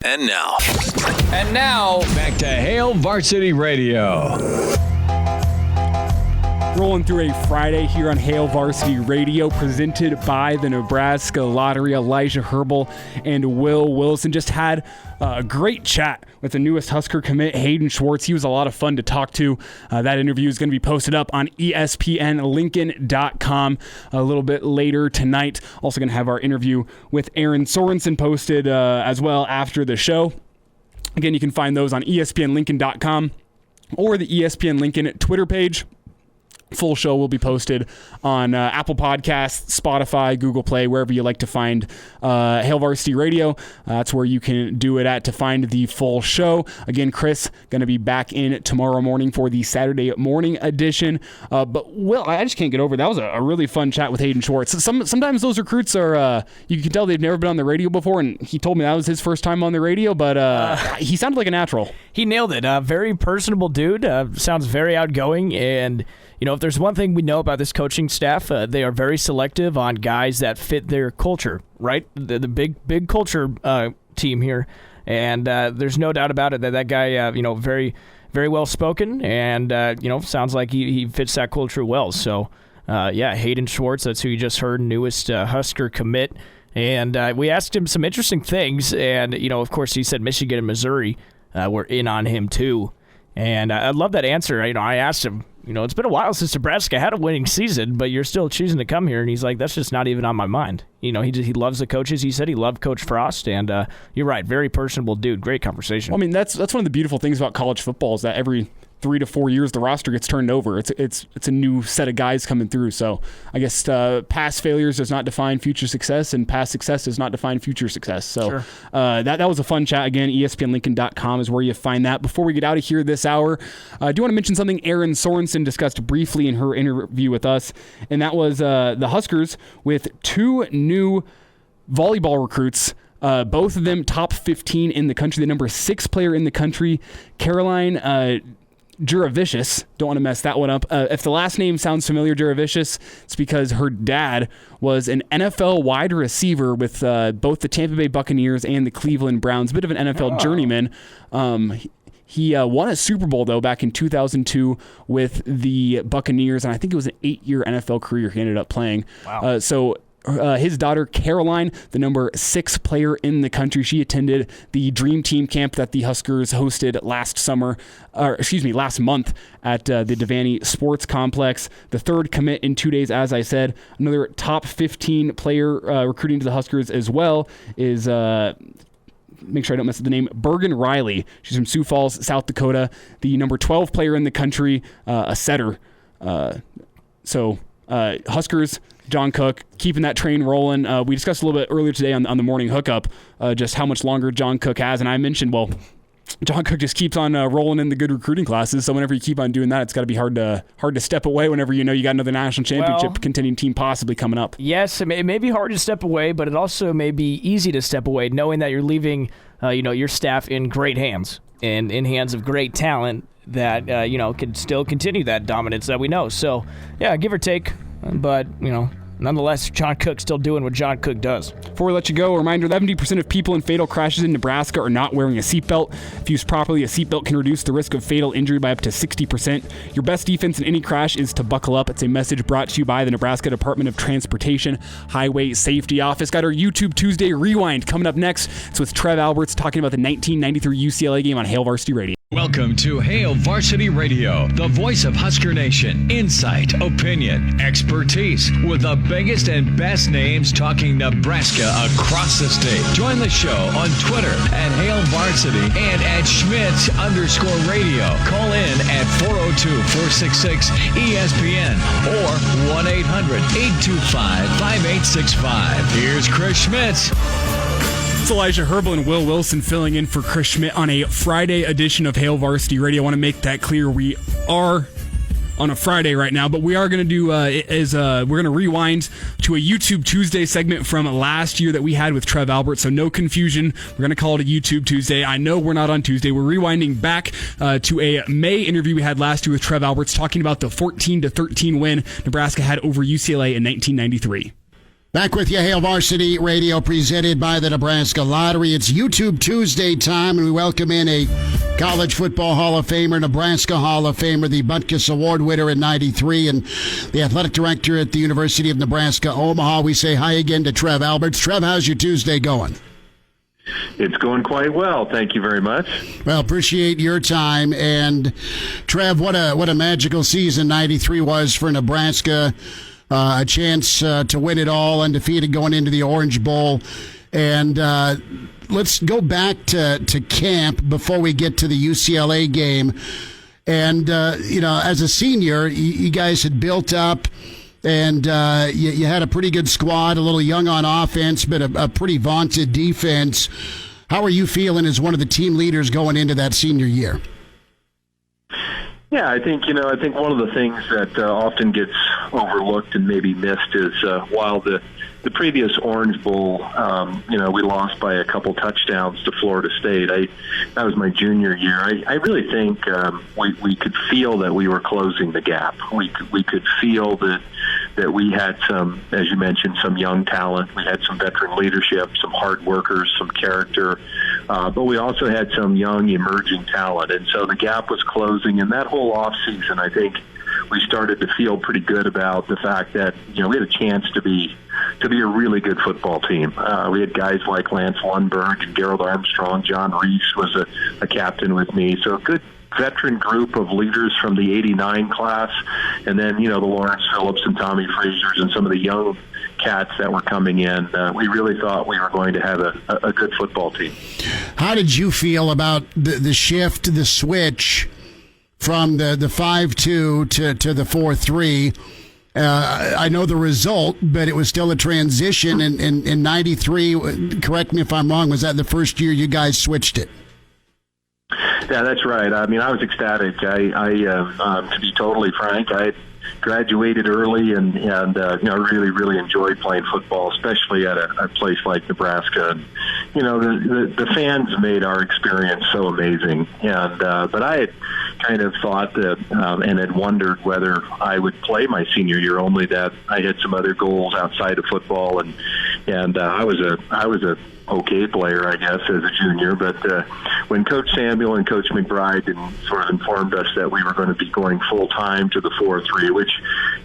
And now, back to Hail Varsity Radio. Rolling through a Friday here on Hail Varsity Radio, presented by the Nebraska Lottery. Elijah Herbel and Will Wilson just had a great chat with the newest Husker commit, Hayden Schwartz. He was a lot of fun to talk to. That interview is going to be posted up on ESPNLincoln.com a little bit later tonight. Also going to have our interview with Erin Sorensen posted as well after the show. Again, you can find those on ESPNLincoln.com or the ESPN Lincoln Twitter page. full show will be posted on Apple Podcasts, Spotify, Google Play, wherever you like to find Hail Varsity Radio. That's where you can do it at to find the full show. Again, Chris going to be back in tomorrow morning for the Saturday morning edition. But Will, I just can't get over it. That was a really fun chat with Hayden Schwartz. Sometimes those recruits are, you can tell they've never been on the radio before, and he told me that was his first time on the radio, but he sounded like a natural. He nailed it. Very personable dude. Sounds very outgoing, and if there's one thing we know about this coaching staff, they are very selective on guys that fit their culture, right? The big culture team here, and there's no doubt about it that guy, very, very well spoken, and sounds like he fits that culture well. So, Hayden Schwartz, that's who you just heard, newest Husker commit, and we asked him some interesting things, and of course he said Michigan and Missouri were in on him too. And I love that answer. I asked him, it's been a while since Nebraska had a winning season, but you're still choosing to come here. And he's like, that's just not even on my mind. He loves the coaches. He said he loved Coach Frost. And you're right, very personable dude. Great conversation. Well, I mean, that's one of the beautiful things about college football is that every 3 to 4 years the roster gets turned over. It's a new set of guys coming through. So I guess past failures does not define future success, and past success does not define future success. So sure. That was a fun chat. Again, ESPNLincoln.com is where you find that. Before we get out of here this hour, I do want to mention something Erin Sorensen discussed briefly in her interview with us, and that was the Huskers with 2 new volleyball recruits. Both of them top 15 in the country. The number 6 player in the country, Caroline Juravicius. Don't want to mess that one up. If the last name sounds familiar, Juravicius, it's because her dad was an NFL wide receiver with both the Tampa Bay Buccaneers and the Cleveland Browns. A bit of an NFL journeyman. He won a Super Bowl, though, back in 2002 with the Buccaneers, and I think it was an 8-year NFL career he ended up playing. Wow. His daughter, Caroline, the number 6 player in the country, she attended the Dream Team camp that the Huskers hosted last month at the Devaney Sports Complex. The 3rd commit in 2 days, as I said. Another top 15 player recruiting to the Huskers as well is... make sure I don't mess up the name, Bergen Riley. She's from Sioux Falls, South Dakota. The number 12 player in the country, a setter. Huskers, John Cook, keeping that train rolling. We discussed a little bit earlier today on the morning hookup just how much longer John Cook has, and I mentioned, John Cook just keeps on rolling in the good recruiting classes, so whenever you keep on doing that, it's got to be hard to step away whenever you got another national championship contending team possibly coming up. Yes, it may be hard to step away, but it also may be easy to step away knowing that you're leaving your staff in great hands and in hands of great talent that can still continue that dominance that we know. So, yeah, give or take, but, nonetheless, John Cook still doing what John Cook does. Before we let you go, a reminder, 70% of people in fatal crashes in Nebraska are not wearing a seatbelt. If used properly, a seatbelt can reduce the risk of fatal injury by up to 60%. Your best defense in any crash is to buckle up. It's a message brought to you by the Nebraska Department of Transportation Highway Safety Office. Got our YouTube Tuesday Rewind coming up next. It's with Trev Alberts talking about the 1993 UCLA game on Hail Varsity Radio. Welcome to Hail Varsity Radio, the voice of Husker Nation. Insight, opinion, expertise, with the biggest and best names talking Nebraska across the state. Join the show on Twitter at Hail Varsity and at Schmidt_radio. Call in at 402-466-ESPN or 1-800-825-5865. Here's Chris Schmidt. It's Elijah Herbel and Will Wilson filling in for Chris Schmidt on a Friday edition of Hail Varsity Radio. I want to make that clear. We are on a Friday right now, but we are going to do we're going to rewind to a YouTube Tuesday segment from last year that we had with Trev Alberts. So no confusion. We're going to call it a YouTube Tuesday. I know we're not on Tuesday. We're rewinding back to a May interview we had last year with Trev Alberts talking about the 14-13 win Nebraska had over UCLA in 1993. Back with you, Hail Varsity Radio, presented by the Nebraska Lottery. It's YouTube Tuesday time, and we welcome in a College Football Hall of Famer, Nebraska Hall of Famer, the Butkus Award winner in 93, and the athletic director at the University of Nebraska, Omaha. We say hi again to Trev Alberts. Trev, how's your Tuesday going? It's going quite well. Thank you very much. Well, appreciate your time. And, Trev, what a magical season 93 was for Nebraska. A chance to win it all, undefeated going into the Orange Bowl. And let's go back to camp before we get to the UCLA game. And, as a senior, you guys had built up, and you had a pretty good squad, a little young on offense, but a pretty vaunted defense. How are you feeling as one of the team leaders going into that senior year? Yeah, I think one of the things that often gets overlooked and maybe missed is while the previous Orange Bowl, we lost by a couple touchdowns to Florida State. That was my junior year. I really think we could feel that we were closing the gap. We could feel that we had some, as you mentioned, some young talent. We had some veteran leadership, some hard workers, some character, but we also had some young emerging talent. And so the gap was closing. And that whole offseason, I think we started to feel pretty good about the fact that, we had a chance to be a really good football team. We had guys like Lance Lundberg and Gerald Armstrong. John Reese was a captain with me. So a good veteran group of leaders from the 89 class, and then, the Lawrence Phillips and Tommy Frazier's and some of the young cats that were coming in. We really thought we were going to have a good football team. How did you feel about the shift, the switch from the 5-2 to the 4-3? I know the result, but it was still a transition. In 93, correct me if I'm wrong, was that the first year you guys switched it? Yeah, that's right. I mean, I was ecstatic. To be totally frank, I graduated early and really, really enjoyed playing football, especially at a place like Nebraska. And, the fans made our experience so amazing. And but I had kind of thought that and had wondered whether I would play my senior year, only that I had some other goals outside of football, and I was a okay player, I guess, as a junior. But when Coach Samuel and Coach McBride sort of informed us that we were going to be going full-time to the 4-3, which,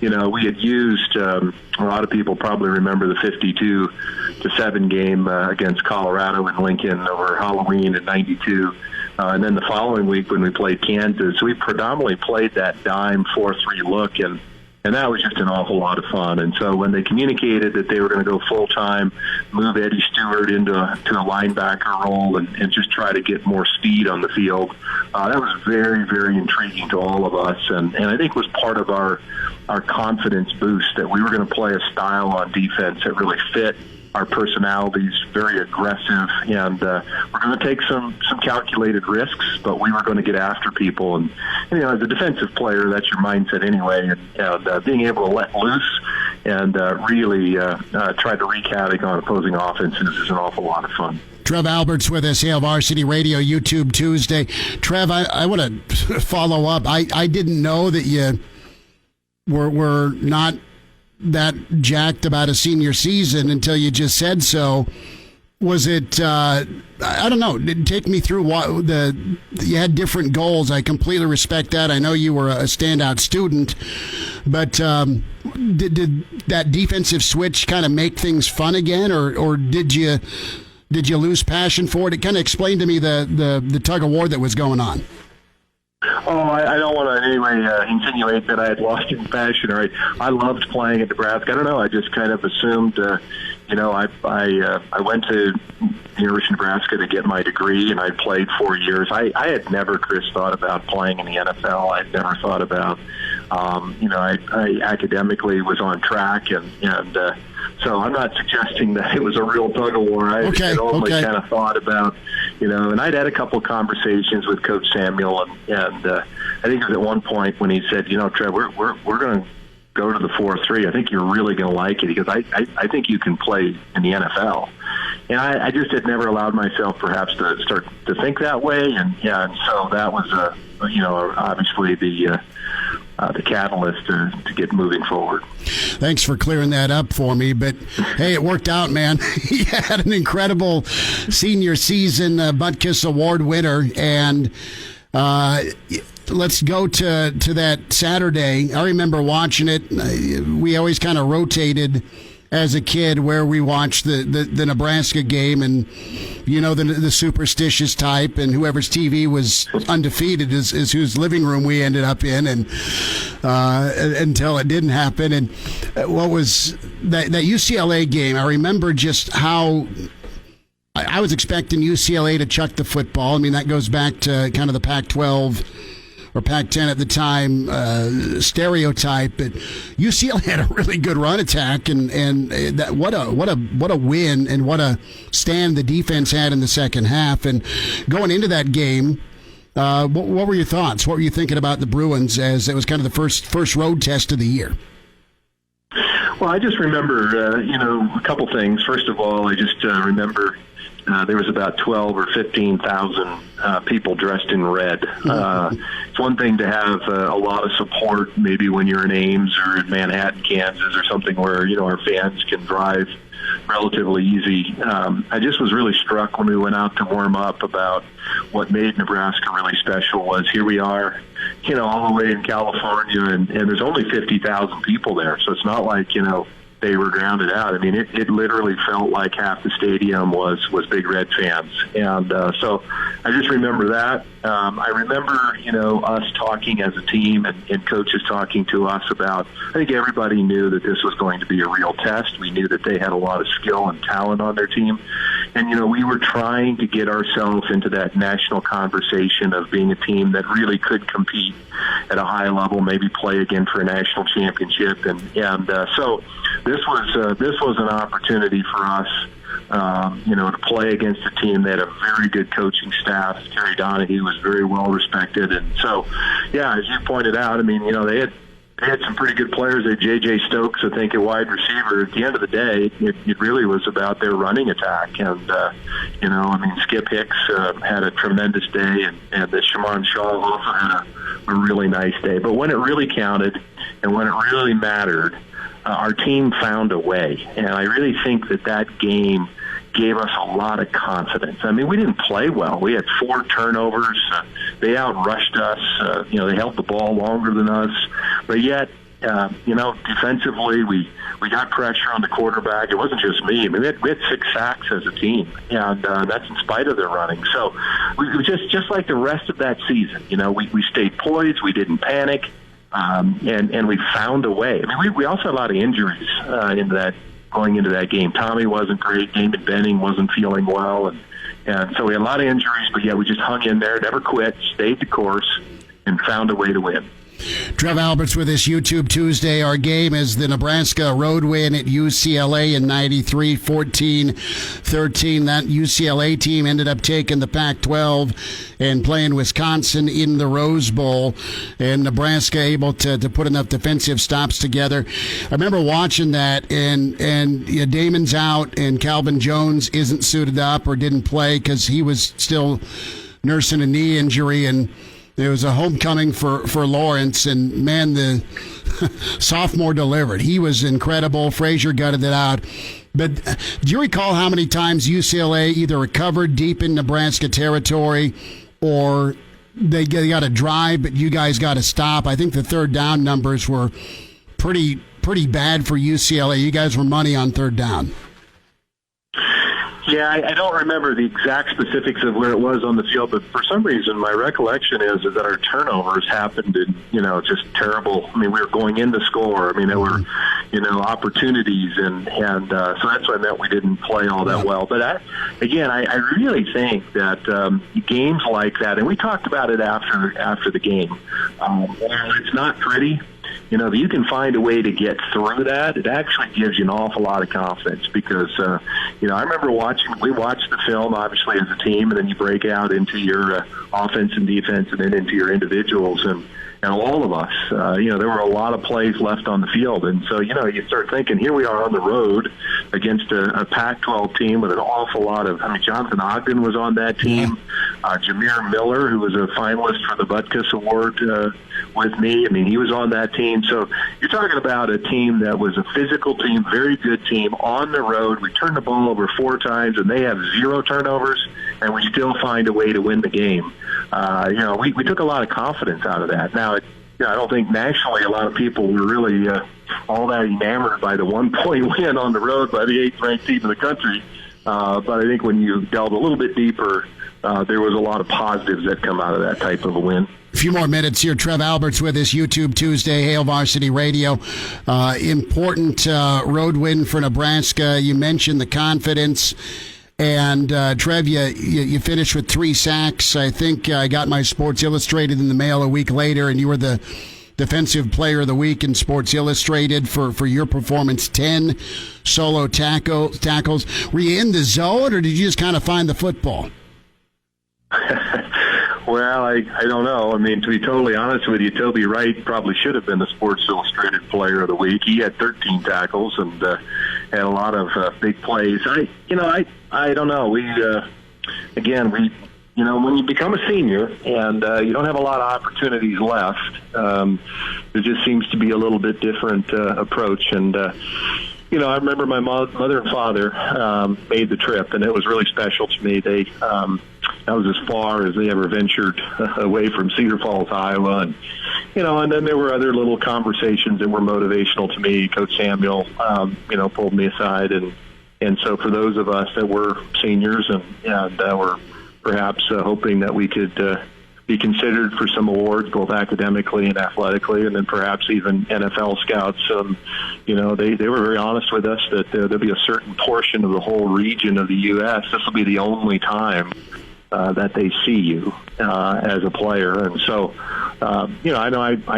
we had used, a lot of people probably remember the 52-7 game against Colorado in Lincoln over Halloween in 92. And then the following week when we played Kansas, we predominantly played that dime 4-3 look, and that was just an awful lot of fun. And so when they communicated that they were going to go full-time, move Eddie Stewart into a linebacker role and just try to get more speed on the field, that was very, very intriguing to all of us. And I think was part of our confidence boost that we were going to play a style on defense that really fit our personalities, very aggressive, and we're going to take some calculated risks, but we were going to get after people. And as a defensive player, that's your mindset anyway, and being able to let loose and really try to wreak havoc on opposing offenses is an awful lot of fun. Trev Alberts with us, Hail Varsity Radio, YouTube Tuesday. Trev, I want to follow up. I didn't know that you were not that jacked about a senior season until you just said so. Was it, I don't know, take me through you had different goals. I completely respect that. I know you were a standout student, but did that defensive switch kind of make things fun again, or did you lose passion for it? It kind of explained to me the tug of war that was going on. Oh, I don't want to in any way insinuate that I had lost in passion. I loved playing at Nebraska. I don't know. I just kind of assumed, I went to the University of Nebraska to get my degree, and I played 4 years. I had never, Chris, thought about playing in the NFL. I'd never thought about, I academically was on track, and so I'm not suggesting that it was a real tug of war. I had only kind of thought about, and I'd had a couple of conversations with Coach Samuel, and I think it was at one point when he said, Trev, we're going to go to the 4-3. I think you're really going to like it because I think you can play in the NFL. And I just had never allowed myself perhaps to start to think that way, and so that was obviously the catalyst to get moving forward. Thanks for clearing that up for me. But, hey, it worked out, man. You had an incredible senior season, Butkus Award winner. And let's go to that Saturday. I remember watching it. We always kind of rotated as a kid where we watched the Nebraska game, and the superstitious type, and whoever's TV was undefeated is whose living room we ended up in, and until it didn't happen. And what was that UCLA game? I remember just how I was expecting UCLA to chuck the football. I mean, that goes back to kind of the Pac-12 or Pac-10 at the time stereotype, but UCLA had a really good run attack, and that what a win and what a stand the defense had in the second half. And going into that game, what were your thoughts? What were you thinking about the Bruins as it was kind of the first road test of the year? Well, I just remember, a couple things. First of all, I just remember there was about 12 or 15,000 people dressed in red. It's one thing to have a lot of support, maybe when you're in Ames or in Manhattan, Kansas, or something where our fans can drive relatively easy. I just was really struck when we went out to warm up about what made Nebraska really special. Was here we are, all the way in California, and there's only 50,000 people there, so it's not like they were grounded out. I mean, it literally felt like half the stadium was Big Red fans. And so I just remember that. I remember, us talking as a team and coaches talking to us about, I think everybody knew that this was going to be a real test. We knew that they had a lot of skill and talent on their team. And, we were trying to get ourselves into that national conversation of being a team that really could compete at a high level, maybe play again for a national championship. And so this was an opportunity for us, to play against a team that had a very good coaching staff. Terry Donahue was very well respected. And so, as you pointed out, I mean, they had some pretty good players. They had J.J. Stokes, I think, at wide receiver. At the end of the day, it really was about their running attack. And, Skip Hicks had a tremendous day, and the Shaman Shaw also had a really nice day. But when it really counted and when it really mattered, our team found a way. And I really think that game gave us a lot of confidence. I mean, we didn't play well. We had 4 turnovers. They outrushed us. They held the ball longer than us. But yet, defensively, we got pressure on the quarterback. It wasn't just me. I mean, we had 6 sacks as a team, and that's in spite of their running. So we just like the rest of that season. We stayed poised. We didn't panic. And we found a way. I mean, we also had a lot of injuries going into that game. Tommy wasn't great. Damon Benning wasn't feeling well. And so we had a lot of injuries, but we just hung in there, never quit, stayed the course, and found a way to win. Trev Alberts with us, YouTube Tuesday. Our game is the Nebraska road win at UCLA in 93, 14-13. That UCLA team ended up taking the Pac-12 and playing Wisconsin in the Rose Bowl, and Nebraska able to put enough defensive stops together. I remember watching that, and Damon's out, and Calvin Jones isn't suited up or didn't play because he was still nursing a knee injury, and it was a homecoming for Lawrence, and man, the sophomore delivered. He was incredible. Frazier gutted it out. But do you recall how many times UCLA either recovered deep in Nebraska territory or they got a drive, but you guys got to stop? I think the third down numbers were pretty bad for UCLA. You guys were money on third down. Yeah, I don't remember the exact specifics of where it was on the field, but for some reason my recollection is that our turnovers happened in, just terrible. I mean, we were going in to score. I mean, there were, opportunities, and so that's what I meant we didn't play all that well. But I really think that games like that, and we talked about it after the game, it's not pretty. If you can find a way to get through that, it actually gives you an awful lot of confidence because, I remember we watched the film, obviously, as a team, and then you break out into your offense and defense and then into your individuals. And all of us, there were a lot of plays left on the field. And so, you start thinking, here we are on the road against a Pac-12 team with an awful lot of, Jonathan Ogden was on that team. Jameer Miller, who was a finalist for the Butkus Award with me, he was on that team. So you're talking about a team that was a physical team, very good team, on the road. We turned the ball over 4 times, and they have 0 turnovers, and we still find a way to win the game. We took a lot of confidence out of that. Now, I don't think nationally a lot of people were really all that enamored by the 1-point win on the road by the 8th-ranked team in the country. But I think when you delve a little bit deeper, there was a lot of positives that come out of that type of a win. A few more minutes here. Trev Alberts with us, YouTube Tuesday, Hail Varsity Radio. Important road win for Nebraska. You mentioned the confidence. And Trev, you finished with 3 sacks. I think I got my Sports Illustrated in the mail a week later, and you were the Defensive Player of the Week in Sports Illustrated for your performance. 10 solo tackles. Were you in the zone, or did you just kind of find the football? Well, I don't know. I mean, to be totally honest with you, Toby Wright probably should have been the Sports Illustrated Player of the Week. He had 13 tackles and had a lot of big plays. I don't know. When you become a senior and you don't have a lot of opportunities left, there just seems to be a little bit different approach. And I remember my mother and father made the trip, and it was really special to me. That was as far as they ever ventured away from Cedar Falls, Iowa. And, and then there were other little conversations that were motivational to me. Coach Samuel, pulled me aside. And so for those of us that were seniors and were perhaps hoping that we could be considered for some awards, both academically and athletically, and then perhaps even NFL scouts. They were very honest with us that there'll be a certain portion of the whole region of the U.S. This will be the only time that they see you as a player. And so, I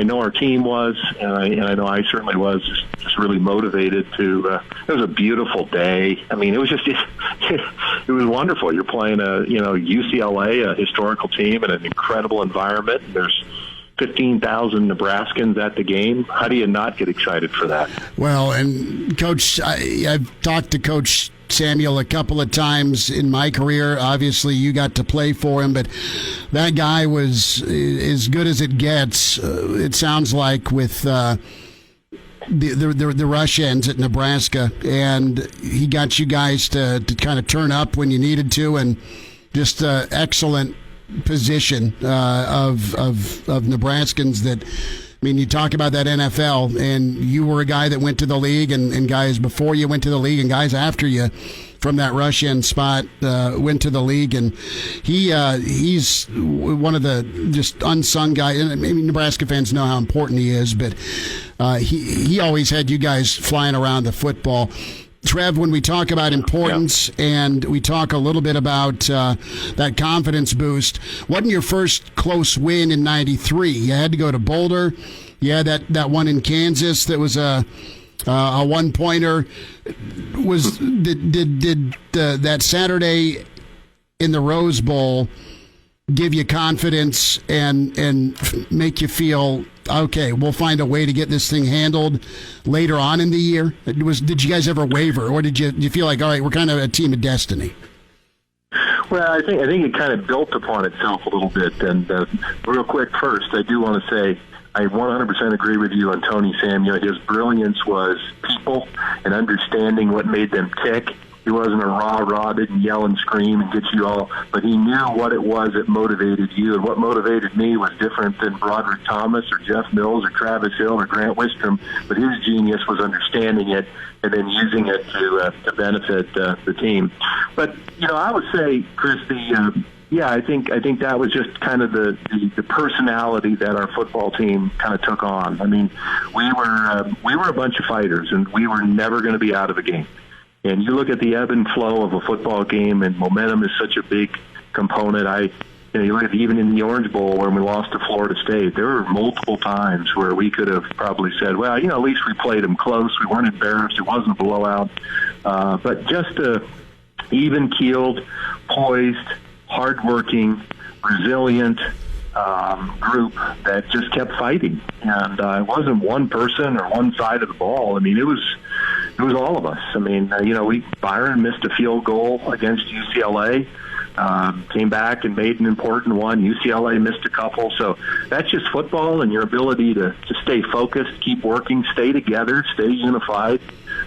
know our team was, and I know I certainly was just really motivated to. It was a beautiful day. I mean, it was just it was wonderful. You're playing UCLA, a historical team, in an incredible environment. There's 15,000 Nebraskans at the game. How do you not get excited for that? Well, and Coach, I've talked to Coach Samuel a couple of times in my career. Obviously, you got to play for him, but that guy was as good as it gets. It sounds like with the rush ends at Nebraska, and he got you guys to kind of turn up when you needed to, and just excellent position of Nebraskans that. I mean, you talk about that NFL, and you were a guy that went to the league, and guys before you went to the league, and guys after you from that rush end spot went to the league, and he's one of the just unsung guys. And maybe Nebraska fans know how important he is, but he always had you guys flying around the football. Trev, when we talk about importance and we talk a little bit about that confidence boost, wasn't your first close win in '93? You had to go to Boulder. You had that one in Kansas that was a one-pointer. Did that Saturday in the Rose Bowl give you confidence and make you feel, okay, we'll find a way to get this thing handled later on in the year? Did you guys ever waver, or did you feel like, all right, we're kind of a team of destiny? Well, I think it kind of built upon itself a little bit. And real quick, first, I do want to say I 100% agree with you on Tony Samuel. His brilliance was people and understanding what made them tick. He wasn't a rah-rah, didn't yell and scream and get you all, but he knew what it was that motivated you. And what motivated me was different than Broderick Thomas or Jeff Mills or Travis Hill or Grant Wistrom, but his genius was understanding it and then using it to benefit the team. But, I would say, Chris, I think that was just kind of the personality that our football team kind of took on. I mean, we were a bunch of fighters, and we were never going to be out of a game. And you look at the ebb and flow of a football game, and momentum is such a big component. You look at even in the Orange Bowl when we lost to Florida State, there were multiple times where we could have probably said, well, at least we played them close. We weren't embarrassed. It wasn't a blowout. But just a even-keeled, poised, hardworking, resilient group that just kept fighting. And it wasn't one person or one side of the ball. I mean, it was all of us. I mean, Byron missed a field goal against UCLA, came back and made an important one. UCLA missed a couple. So that's just football, and your ability to stay focused, keep working, stay together, stay unified.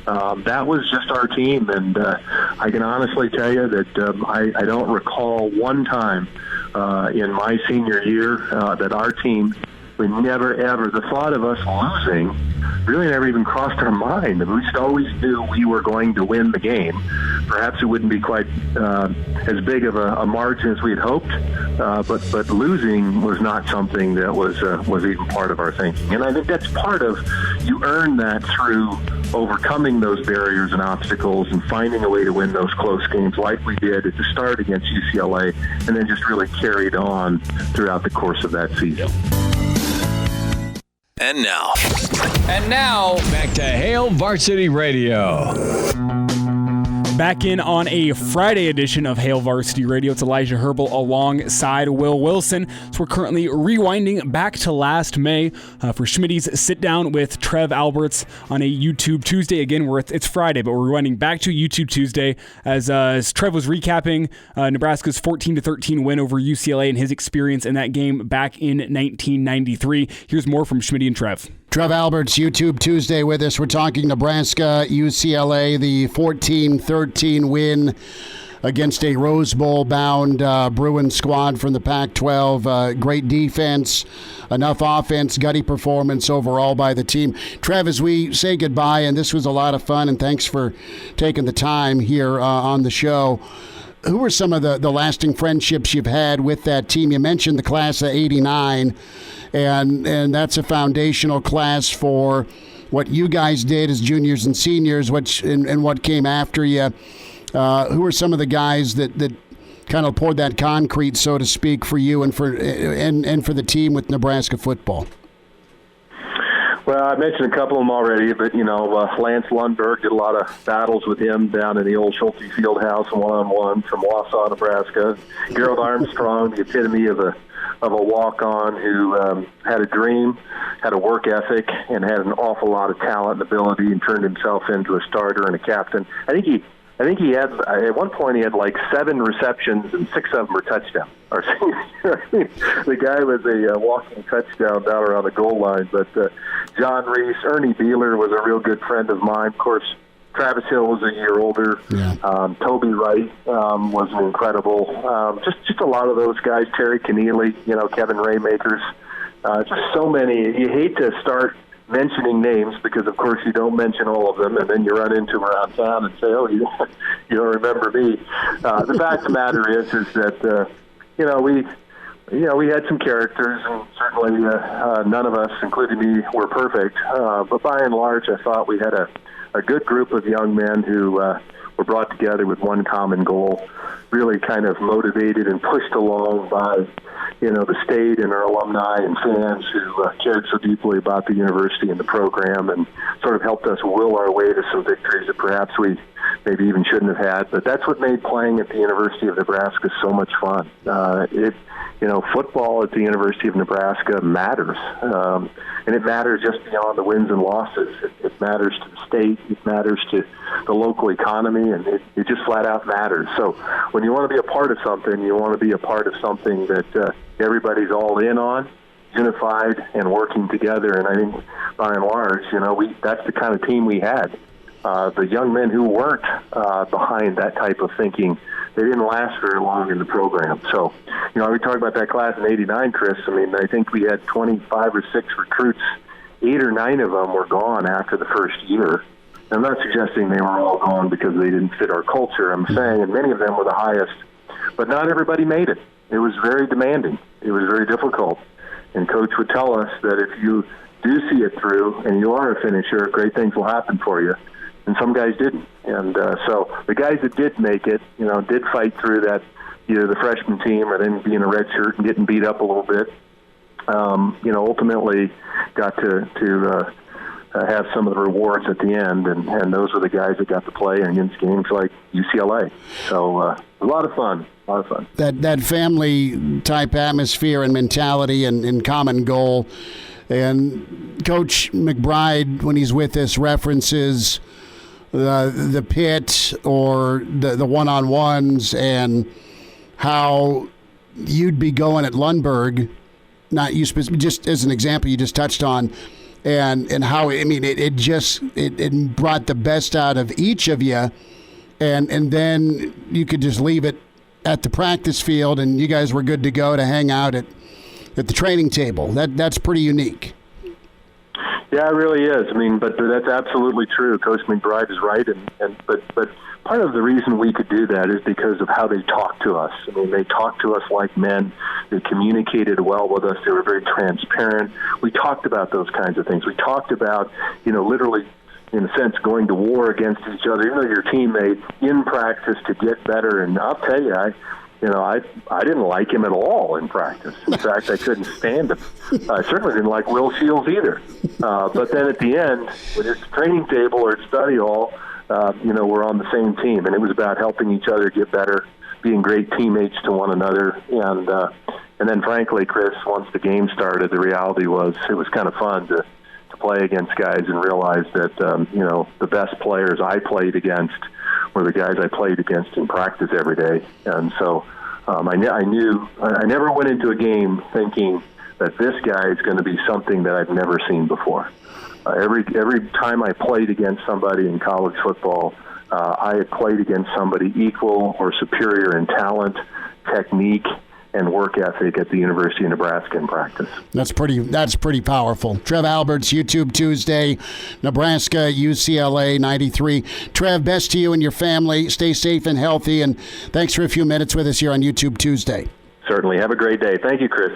That was just our team. And I can honestly tell you that I don't recall one time in my senior year that our team, we never, ever, the thought of us losing really never even crossed our mind. We just always knew we were going to win the game. Perhaps it wouldn't be quite as big of a margin as we had hoped, but losing was not something that was even part of our thinking. And I think that's part of, you earn that through overcoming those barriers and obstacles and finding a way to win those close games like we did at the start against UCLA, and then just really carried on throughout the course of that season. And now, back to Hail Varsity Radio. Back in on a Friday edition of Hail Varsity Radio. It's Elijah Herbel alongside Will Wilson. So we're currently rewinding back to last May for Schmidt's sit-down with Trev Alberts on a YouTube Tuesday. Again, it's Friday, but we're rewinding back to YouTube Tuesday as Trev was recapping Nebraska's 14-13 win over UCLA and his experience in that game back in 1993. Here's more from Schmidt and Trev. Trev Alberts, YouTube Tuesday with us. We're talking Nebraska, UCLA, the 14-13 win against a Rose Bowl-bound Bruin squad from the Pac-12. Great defense, enough offense, gutty performance overall by the team. Trev, as we say goodbye, and this was a lot of fun, and thanks for taking the time here on the show. Who are some of the lasting friendships you've had with that team? You mentioned the class of 89, and that's a foundational class for what you guys did as juniors and seniors, and what came after you. Who are some of the guys that kind of poured that concrete, so to speak, for you and for the team with Nebraska football? Well, I mentioned a couple of them already, but, Lance Lundberg, did a lot of battles with him down in the old Schulte Fieldhouse one-on-one from Wausau, Nebraska. Gerald Armstrong, the epitome of a walk-on who had a dream, had a work ethic, and had an awful lot of talent and ability, and turned himself into a starter and a captain. I think he had, at one point, he had like 7 receptions and 6 of them were touchdowns. The guy was a walking touchdown down around the goal line. But John Reese, Ernie Beeler was a real good friend of mine. Of course, Travis Hill was a year older. Yeah. Toby Wright was an incredible. Just a lot of those guys. Terry Keneally, Kevin Raymakers. Just so many. You hate to start mentioning names because, of course, you don't mention all of them, and then you run into them around town and say, "Oh, you don't remember me." The fact of the matter is that we had some characters, and certainly none of us, including me, were perfect. But by and large, I thought we had a good group of young men who were brought together with one common goal, really kind of motivated and pushed along by the state and our alumni and fans who cared so deeply about the university and the program, and sort of helped us will our way to some victories that perhaps we maybe even shouldn't have had. But that's what made playing at the University of Nebraska so much fun. Football at the University of Nebraska matters, and it matters just beyond the wins and losses. It matters to the state, it matters to the local economy, and it just flat out matters. So when you want to be a part of something, you want to be a part of something that everybody's all in on, unified and working together. And I think by and large, that's the kind of team we had. The young men who weren't behind that type of thinking, they didn't last very long in the program. So, we talked about that class in 89, Chris. I mean, I think we had 25 or 6 recruits. 8 or 9 of them were gone after the first year. I'm not suggesting they were all gone because they didn't fit our culture. I'm saying, and many of them were the highest, but not everybody made it. It was very demanding. It was very difficult. And Coach would tell us that if you do see it through and you are a finisher, great things will happen for you. And some guys didn't. And so the guys that did make it, did fight through that, either the freshman team or then being a red shirt and getting beat up a little bit, ultimately got to have some of the rewards at the end. And those were the guys that got to play against games like UCLA. So a lot of fun. A lot of fun. That family-type atmosphere and mentality and common goal. And Coach McBride, when he's with us, references the pit or the one-on-ones and how you'd be going at Lundberg, not you specifically, just as an example you just touched on, and how, I mean, it brought the best out of each of you, and then you could just leave it at the practice field and you guys were good to go to hang out at the training table. That's pretty unique. Yeah, it really is. I mean, but that's absolutely true. Coach McBride is right, but part of the reason we could do that is because of how they talked to us. I mean, they talked to us like men. They communicated well with us. They were very transparent. We talked about those kinds of things. We talked about, literally in a sense, going to war against each other, even though you're teammates, in practice to get better. And I'll tell you, I didn't like him at all in practice. In fact, I couldn't stand him. I certainly didn't like Will Shields either. But then at the end, when it's training table or it's study hall, we're on the same team, and it was about helping each other get better, being great teammates to one another, and then frankly, Chris, once the game started, the reality was it was kind of fun to play against guys and realize that the best players I played against were the guys I played against in practice every day, and so I knew I never went into a game thinking that this guy is going to be something that I've never seen before. Every time I played against somebody in college football, I had played against somebody equal or superior in talent, technique, and work ethic at the University of Nebraska in practice. That's pretty powerful. Trev Alberts, YouTube Tuesday, Nebraska, UCLA 93. Trev, best to you and your family. Stay safe and healthy, and thanks for a few minutes with us here on YouTube Tuesday. Certainly. Have a great day. Thank you, Chris.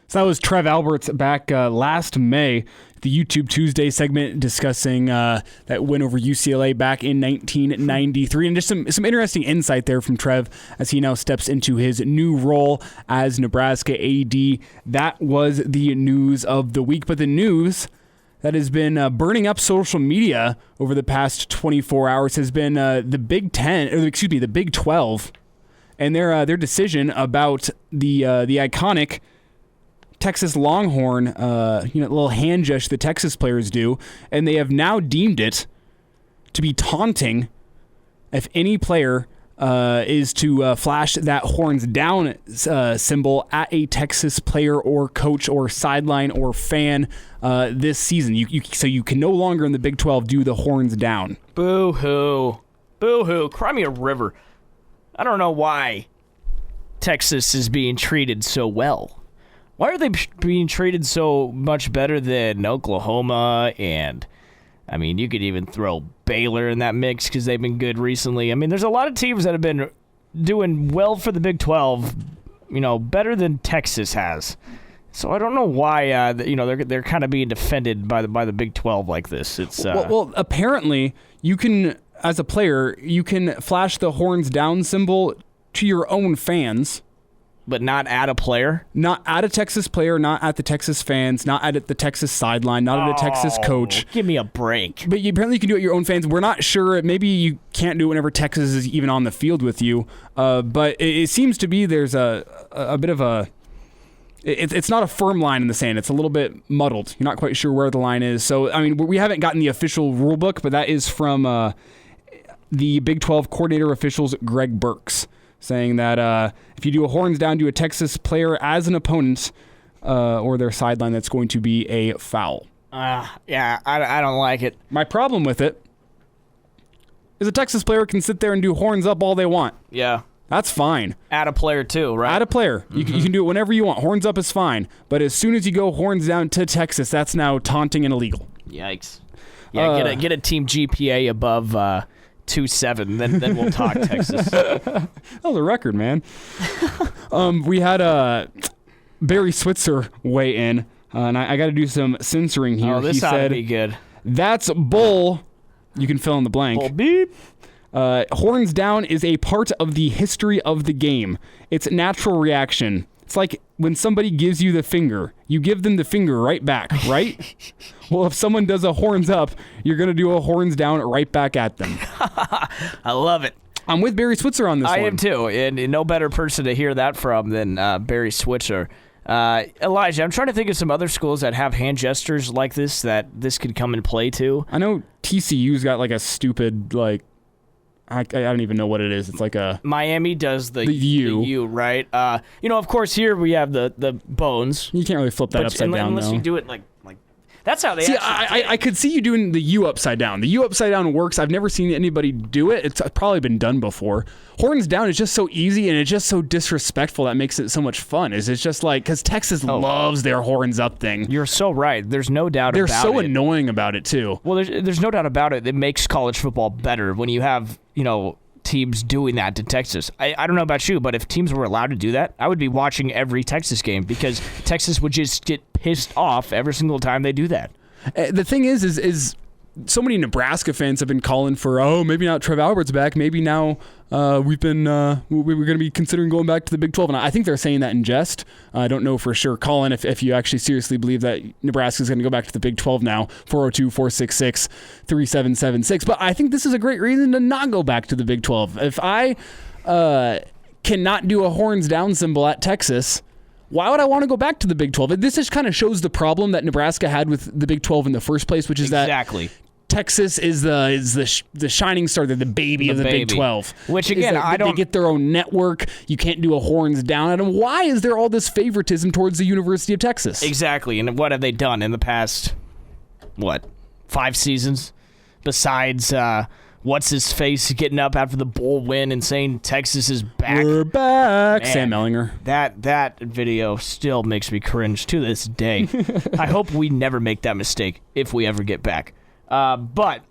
So that was Trev Alberts back last May, the YouTube Tuesday segment discussing that win over UCLA back in 1993. And just some interesting insight there from Trev as he now steps into his new role as Nebraska AD. That was the news of the week. But the news that has been burning up social media over the past 24 hours has been the Big 12, and their decision about the iconic Texas Longhorn, little hand gesture the Texas players do, and they have now deemed it to be taunting if any player is to flash that horns down symbol at a Texas player or coach or sideline or fan this season. So you can no longer in the Big 12 do the horns down. Boo-hoo. Boo-hoo. Cry me a river. I don't know why Texas is being treated so well. Why are they being treated so much better than Oklahoma? And, I mean, you could even throw Baylor in that mix because they've been good recently. I mean, there's a lot of teams that have been doing well for the Big 12, better than Texas has. So I don't know why, they're kind of being defended by the Big 12 like this. It's well, apparently, you can, as a player, you can flash the horns down symbol to your own fans. But not at a player? Not at a Texas player, not at the Texas fans, not at the Texas sideline, not at a Texas coach. Give me a break. But apparently you can do it at your own fans. We're not sure. Maybe you can't do it whenever Texas is even on the field with you. But it seems to be there's a bit of a... It's not a firm line in the sand. It's a little bit muddled. You're not quite sure where the line is. So, I mean, we haven't gotten the official rule book, but that is from the Big 12 coordinator officials, Greg Burks, saying that if you do a horns down to a Texas player as an opponent or their sideline, that's going to be a foul. Yeah, I don't like it. My problem with it is a Texas player can sit there and do horns up all they want. Yeah. That's fine. Add a player too, right? Add a player. Mm-hmm. You can do it whenever you want. Horns up is fine. But as soon as you go horns down to Texas, that's now taunting and illegal. Yikes. Yeah, get a team GPA above 2.7, then we'll talk Texas. That was a record, man. We had Barry Switzer weigh in, and I got to do some censoring here. Oh, this ought to be good. That's bull. You can fill in the blank. Bull beep. Horns down is a part of the history of the game. It's a natural reaction. It's like when somebody gives you the finger, you give them the finger right back, right? Well, if someone does a horns up, you're going to do a horns down right back at them. I love it. I'm with Barry Switzer on this one. I am too, and no better person to hear that from than Barry Switzer. Elijah, I'm trying to think of some other schools that have hand gestures like this that this could come and play to. I know TCU's got like a stupid, like, I don't even know what it is. It's like a... Miami does the U. The U, right? Of course, here we have the bones. You can't really flip that upside down, unless though. You do it like that's how they see, I could see you doing the U upside down. The U upside down works. I've never seen anybody do it. It's probably been done before. Horns down is just so easy, and it's just so disrespectful that makes it so much fun. It's just like, because Texas loves their horns up thing. You're so right. There's no doubt about it. They're so annoying about it, too. Well, there's no doubt about it. It makes college football better when you have, teams doing that to Texas. I don't know about you, but if teams were allowed to do that, I would be watching every Texas game because Texas would just get pissed off every single time they do that. The thing is so many Nebraska fans have been calling for, maybe now Trev Alberts back. Maybe now we're going to be considering going back to the Big 12. And I think they're saying that in jest. I don't know for sure. Colin, if you actually seriously believe that Nebraska is going to go back to the Big 12 now, 402-466-3776. But I think this is a great reason to not go back to the Big 12. If I cannot do a horns down symbol at Texas, why would I want to go back to the Big 12? This just kind of shows the problem that Nebraska had with the Big 12 in the first place, which is that Texas is the shining star, the baby of the Big 12. Which again, they get their own network. You can't do a horns down at them. Why is there all this favoritism towards the University of Texas? Exactly, and what have they done in the past? 5 seasons? Besides, what's his face getting up after the bowl win and saying Texas is back? We're back, Man, Sam Ellinger. That video still makes me cringe to this day. I hope we never make that mistake if we ever get back. But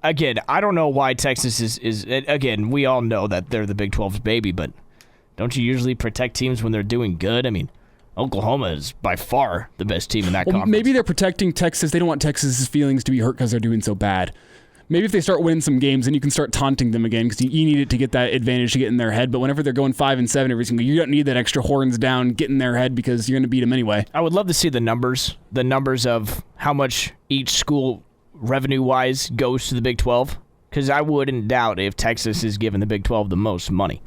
again, I don't know why Texas is again, we all know that they're the Big 12's baby, but don't you usually protect teams when they're doing good? I mean, Oklahoma is by far the best team in that conference. Maybe they're protecting Texas. They don't want Texas's feelings to be hurt because they're doing so bad. Maybe if they start winning some games, then you can start taunting them again because you need it to get that advantage to get in their head. But whenever they're going 5-7 every single year, you don't need that extra horns down, get in their head because you're going to beat them anyway. I would love to see the numbers of how much each school revenue-wise goes to the Big 12, because I wouldn't doubt if Texas is giving the Big 12 the most money,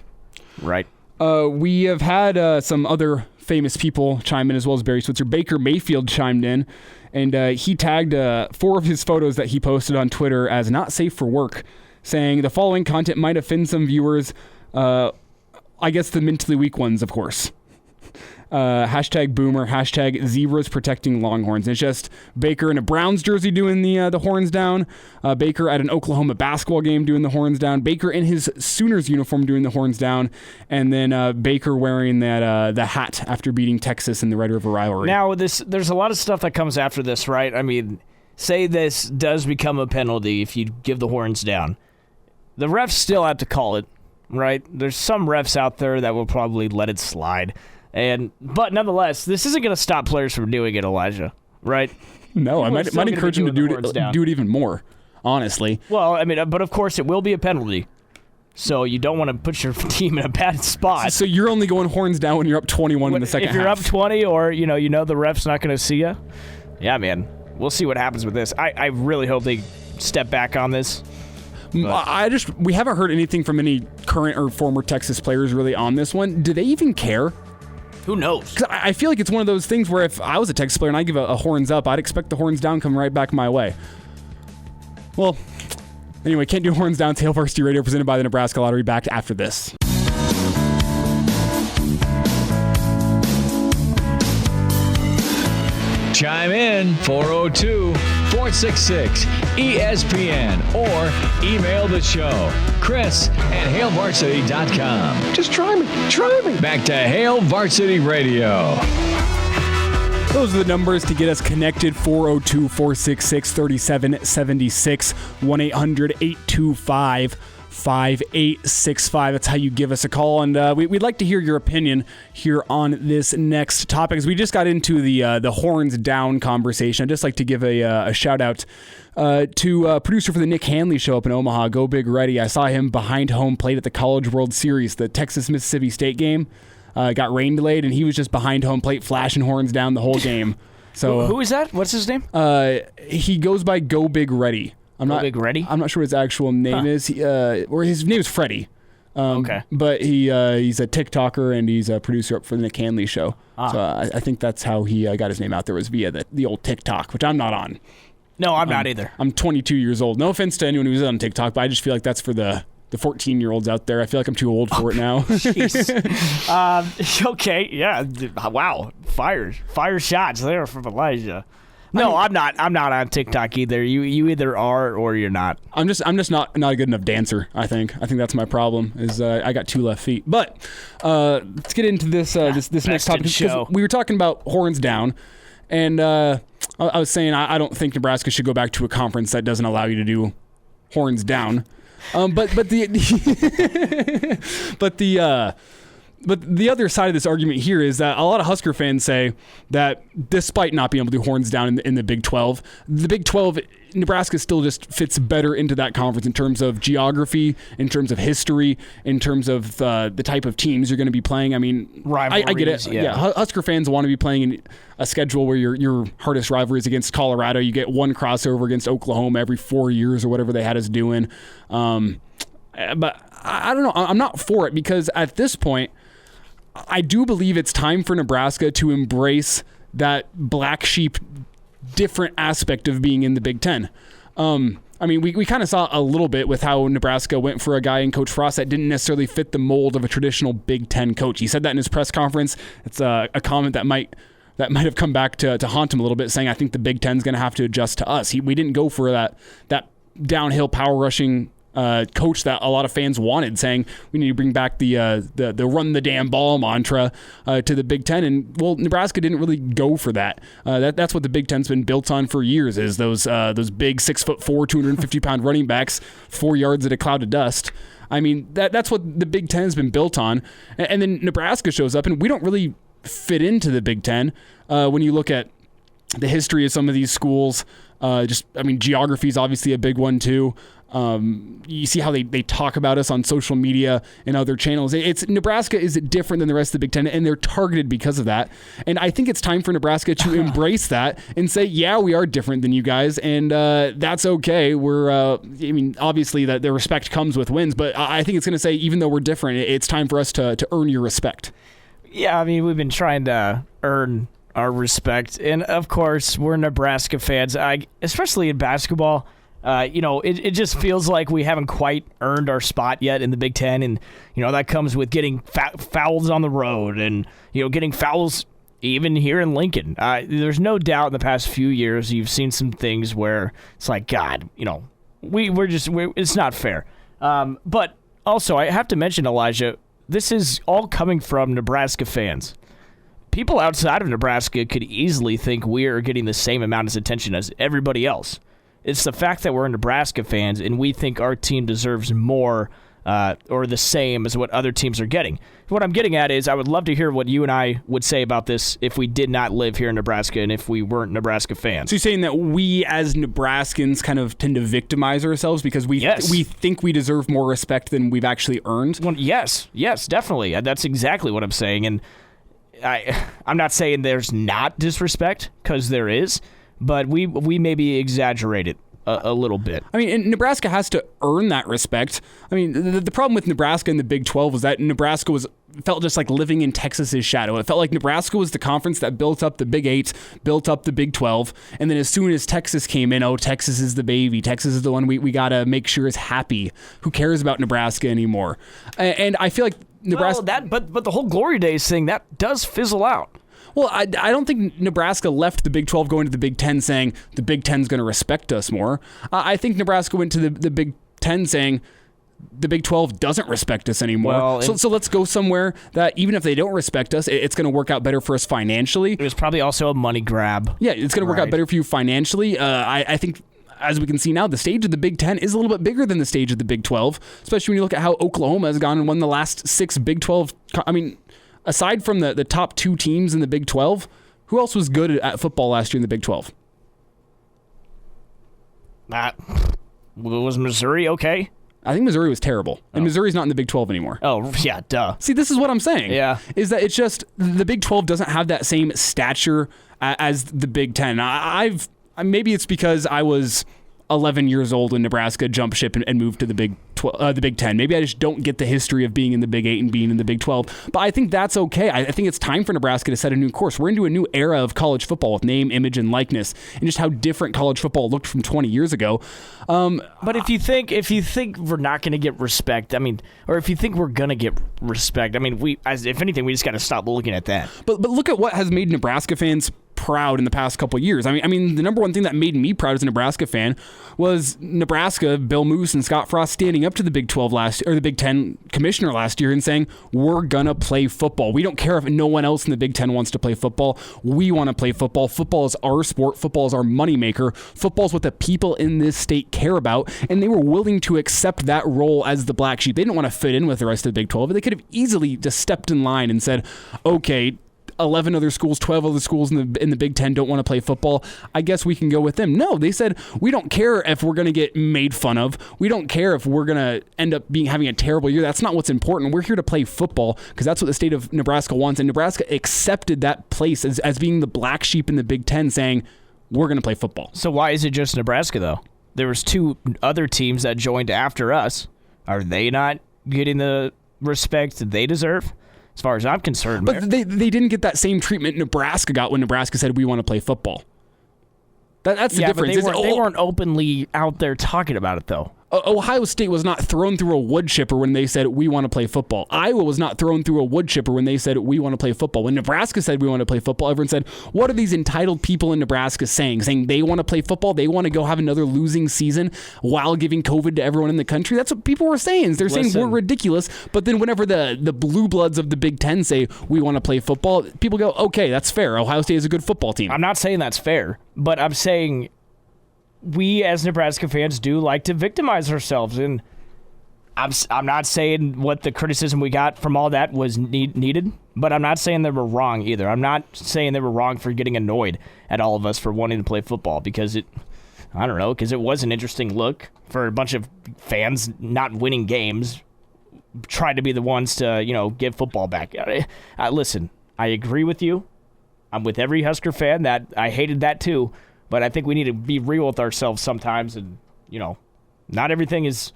right? We have had some other famous people chime in as well as Barry Switzer. Baker Mayfield chimed in, and he tagged 4 of his photos that he posted on Twitter as not safe for work, saying the following content might offend some viewers. I guess the mentally weak ones, of course. Hashtag boomer, hashtag zebras protecting Longhorns. And it's just Baker in a Browns jersey doing the horns down, Baker at an Oklahoma basketball game doing the horns down, Baker in his Sooners uniform doing the horns down, and then Baker wearing the hat after beating Texas in the Red River rivalry. Now, there's a lot of stuff that comes after this, right? I mean, say this does become a penalty if you give the horns down. The refs still have to call it, right? There's some refs out there that will probably let it slide. But nonetheless, this isn't going to stop players from doing it, Elijah, right? No, I might encourage them to do it even more, honestly. Well, I mean, but of course it will be a penalty, so you don't want to put your team in a bad spot. So you're only going horns down when you're up 21 in the second half. If you're up 20 or, you know the ref's not going to see you, yeah, man, we'll see what happens with this. I really hope they step back on this. We haven't heard anything from any current or former Texas players really on this one. Do they even care? Who knows? Because I feel like it's one of those things where if I was a Texas player and I give a horns up, I'd expect the horns down come right back my way. Well, anyway, Can't Do Horns Down. It's Hail Varsity Radio presented by the Nebraska Lottery. Back after this. Chime in 402-466-ESPN or email the show, Chris@HailVarsity.com. Just try me. Back to Hail Varsity Radio. Those are the numbers to get us connected. 402-466-3776, 1-800-825-5865. That's how you give us a call, and we'd like to hear your opinion here on this next topic. As we just got into the horns down conversation, I'd just like to give a shout out to a producer for the Nick Hanley show up in Omaha, Go Big Ready. I saw him behind home plate at the College World Series, the Texas-Mississippi State game. Got rain delayed, and he was just behind home plate flashing horns down the whole game. So who is that? What's his name? He goes by Go Big Ready. Big Ready? I'm not sure what his actual name is. Or his name is Freddie. Okay. But he's a TikToker, and he's a producer up for the Nick Hanley show. So I think that's how he got his name out there, was via the old TikTok, which I'm not on. No, I'm not either. I'm 22 years old. No offense to anyone who's on TikTok, but I just feel like that's for the 14-year-olds out there. I feel like I'm too old for it now. Okay, yeah. Wow. Fire shots there from Elijah. No, I'm not on TikTok either. You either are or you're not. I'm just not a good enough dancer, I think. I think that's my problem, is I got 2 left feet. But let's get into this next topic. Show. We were talking about horns down, and I was saying I don't think Nebraska should go back to a conference that doesn't allow you to do horns down. But the other side of this argument here is that a lot of Husker fans say that despite not being able to do horns down in the Big 12, the Big 12 Nebraska still just fits better into that conference in terms of geography, in terms of history, in terms of the type of teams you're going to be playing. I mean, I get it. Yeah. Husker fans want to be playing in a schedule where your hardest rivalry is against Colorado. You get one crossover against Oklahoma every 4 years or whatever they had us doing. But I don't know. I'm not for it because at this point, I do believe it's time for Nebraska to embrace that black sheep different aspect of being in the Big Ten. I mean, we kind of saw a little bit with how Nebraska went for a guy in Coach Frost that didn't necessarily fit the mold of a traditional Big Ten coach. He said that in his press conference. It's a comment that might have come back to haunt him a little bit, saying, I think the Big Ten's going to have to adjust to us. We didn't go for that downhill power rushing coach that a lot of fans wanted, saying we need to bring back the run the damn ball mantra to the Big Ten. And well, Nebraska didn't really go for that. That's what the Big Ten's been built on for years, is those big 6'4", 250-pound running backs, 4 yards at a cloud of dust. I mean, that's what the Big Ten has been built on. And then Nebraska shows up, and we don't really fit into the Big Ten. When you look at the history of some of these schools, geography is obviously a big one too. You see how they talk about us on social media and other channels. Nebraska is different than the rest of the Big Ten, and they're targeted because of that. And I think it's time for Nebraska to embrace that and say, yeah, we are different than you guys, and that's okay. Obviously that the respect comes with wins, but I think it's going to say, even though we're different, it's time for us to earn your respect. Yeah, I mean, we've been trying to earn our respect, and of course, we're Nebraska fans. Especially in basketball. It just feels like we haven't quite earned our spot yet in the Big Ten, and that comes with getting fouls on the road, and getting fouls even here in Lincoln. There's no doubt in the past few years you've seen some things where it's like, God, it's not fair. But also, I have to mention, Elijah, this is all coming from Nebraska fans. People outside of Nebraska could easily think we are getting the same amount of attention as everybody else. It's the fact that we're Nebraska fans and we think our team deserves more or the same as what other teams are getting. What I'm getting at is I would love to hear what you and I would say about this if we did not live here in Nebraska and if we weren't Nebraska fans. So you're saying that we as Nebraskans kind of tend to victimize ourselves because we think we deserve more respect than we've actually earned? Well, yes, definitely. That's exactly what I'm saying. And I'm not saying there's not disrespect, because there is. But we maybe exaggerate it a little bit. I mean, and Nebraska has to earn that respect. I mean, the problem with Nebraska in the Big 12 was that Nebraska felt just like living in Texas's shadow. It felt like Nebraska was the conference that built up the Big 8, built up the Big 12, and then as soon as Texas came in, Texas is the baby. Texas is the one we got to make sure is happy. Who cares about Nebraska anymore? And I feel like Nebraska... Well, but the whole Glory Days thing, that does fizzle out. Well, I don't think Nebraska left the Big 12 going to the Big 10 saying the Big 10's going to respect us more. I think Nebraska went to the Big 10 saying the Big 12 doesn't respect us anymore. Well, so let's go somewhere that even if they don't respect us, it's going to work out better for us financially. It was probably also a money grab. Yeah, it's going to work out better for you financially. I think, as we can see now, the stage of the Big 10 is a little bit bigger than the stage of the Big 12, especially when you look at how Oklahoma has gone and won the last 6 Big 12. Aside from the top 2 teams in the Big 12, who else was good at football last year in the Big 12? Was Missouri okay? I think Missouri was terrible. And Missouri's not in the Big 12 anymore. Oh, yeah, duh. See, this is what I'm saying. Yeah. Is that it's just the Big 12 doesn't have that same stature as the Big 10. Maybe it's because I was 11 years old when Nebraska jumped ship and moved to the Big 10. Maybe I just don't get the history of being in the Big 8 and being in the Big 12. But I think that's okay. I think it's time for Nebraska to set a new course. We're into a new era of college football with name, image, and likeness, and just how different college football looked from 20 years ago. But if you think we're not going to get respect, or if you think we're going to get respect, if anything, we just got to stop looking at that. But look at what has made Nebraska fans proud in the past couple of years. I mean, the number one thing that made me proud as a Nebraska fan was Nebraska, Bill Moose, and Scott Frost standing up to the Big 12 the Big 10 commissioner last year and saying, we're gonna play football. We don't care if no one else in the Big 10 wants to play football. We want to play football. Football is our sport. Football is our moneymaker. Football is what the people in this state care about, and they were willing to accept that role as the black sheep. They didn't want to fit in with the rest of the Big 12. They could have easily just stepped in line and said, okay, 11 other schools, 12 other schools in the Big Ten don't want to play football. I guess we can go with them. No, they said, we don't care if we're going to get made fun of. We don't care if we're going to end up having a terrible year. That's not what's important. We're here to play football because that's what the state of Nebraska wants. And Nebraska accepted that place as being the black sheep in the Big Ten, saying, we're going to play football. So why is it just Nebraska, though? There was 2 other teams that joined after us. Are they not getting the respect they deserve? As far as I'm concerned. But they didn't get that same treatment Nebraska got when Nebraska said, we want to play football. That's the difference. But they weren't openly out there talking about it, though. Ohio State was not thrown through a wood chipper when they said, we want to play football. Iowa was not thrown through a wood chipper when they said, we want to play football. When Nebraska said, we want to play football, everyone said, what are these entitled people in Nebraska saying? Saying they want to play football? They want to go have another losing season while giving COVID to everyone in the country? That's what people were saying. They're saying we're ridiculous. But then whenever the blue bloods of the Big Ten say, we want to play football, people go, okay, that's fair. Ohio State is a good football team. I'm not saying that's fair, but I'm saying we as Nebraska fans do like to victimize ourselves, and I'm not saying what the criticism we got from all that was needed, but I'm not saying they were wrong either. I'm not saying they were wrong for getting annoyed at all of us for wanting to play football because it was an interesting look for a bunch of fans not winning games, trying to be the ones to, give football back. Listen, I agree with you. I'm with every Husker fan that I hated that too. But I think we need to be real with ourselves sometimes, and, not everything is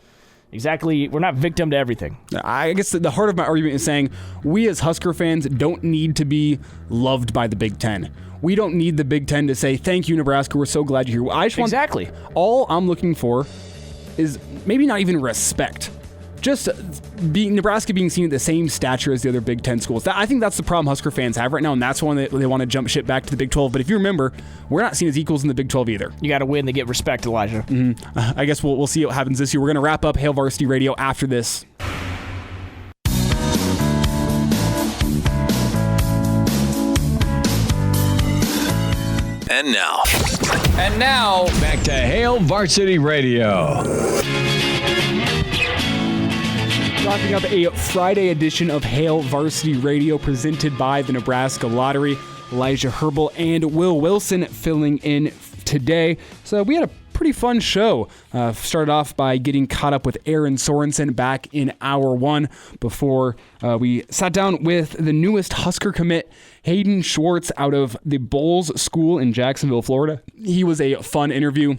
exactly, we're not victim to everything. I guess the heart of my argument is saying we as Husker fans don't need to be loved by the Big Ten. We don't need the Big Ten to say, thank you, Nebraska, we're so glad you're here. Exactly. All I'm looking for is maybe not even respect. Just Nebraska being seen at the same stature as the other Big Ten schools. I think that's the problem Husker fans have right now, and that's why they want to jump ship back to the Big 12. But if you remember, we're not seen as equals in the Big 12 either. You got to win to get respect, Elijah. I guess we'll see what happens this year. We're going to wrap up Hail Varsity Radio after this. And now, back to Hail Varsity Radio. Wrapping up a Friday edition of Hail Varsity Radio presented by the Nebraska Lottery. Elijah Herbel and Will Wilson filling in today. So we had a pretty fun show. Started off by getting caught up with Erin Sorensen back in hour 1 before we sat down with the newest Husker commit, Hayden Schwartz, out of the Bowles School in Jacksonville, Florida. He was a fun interview.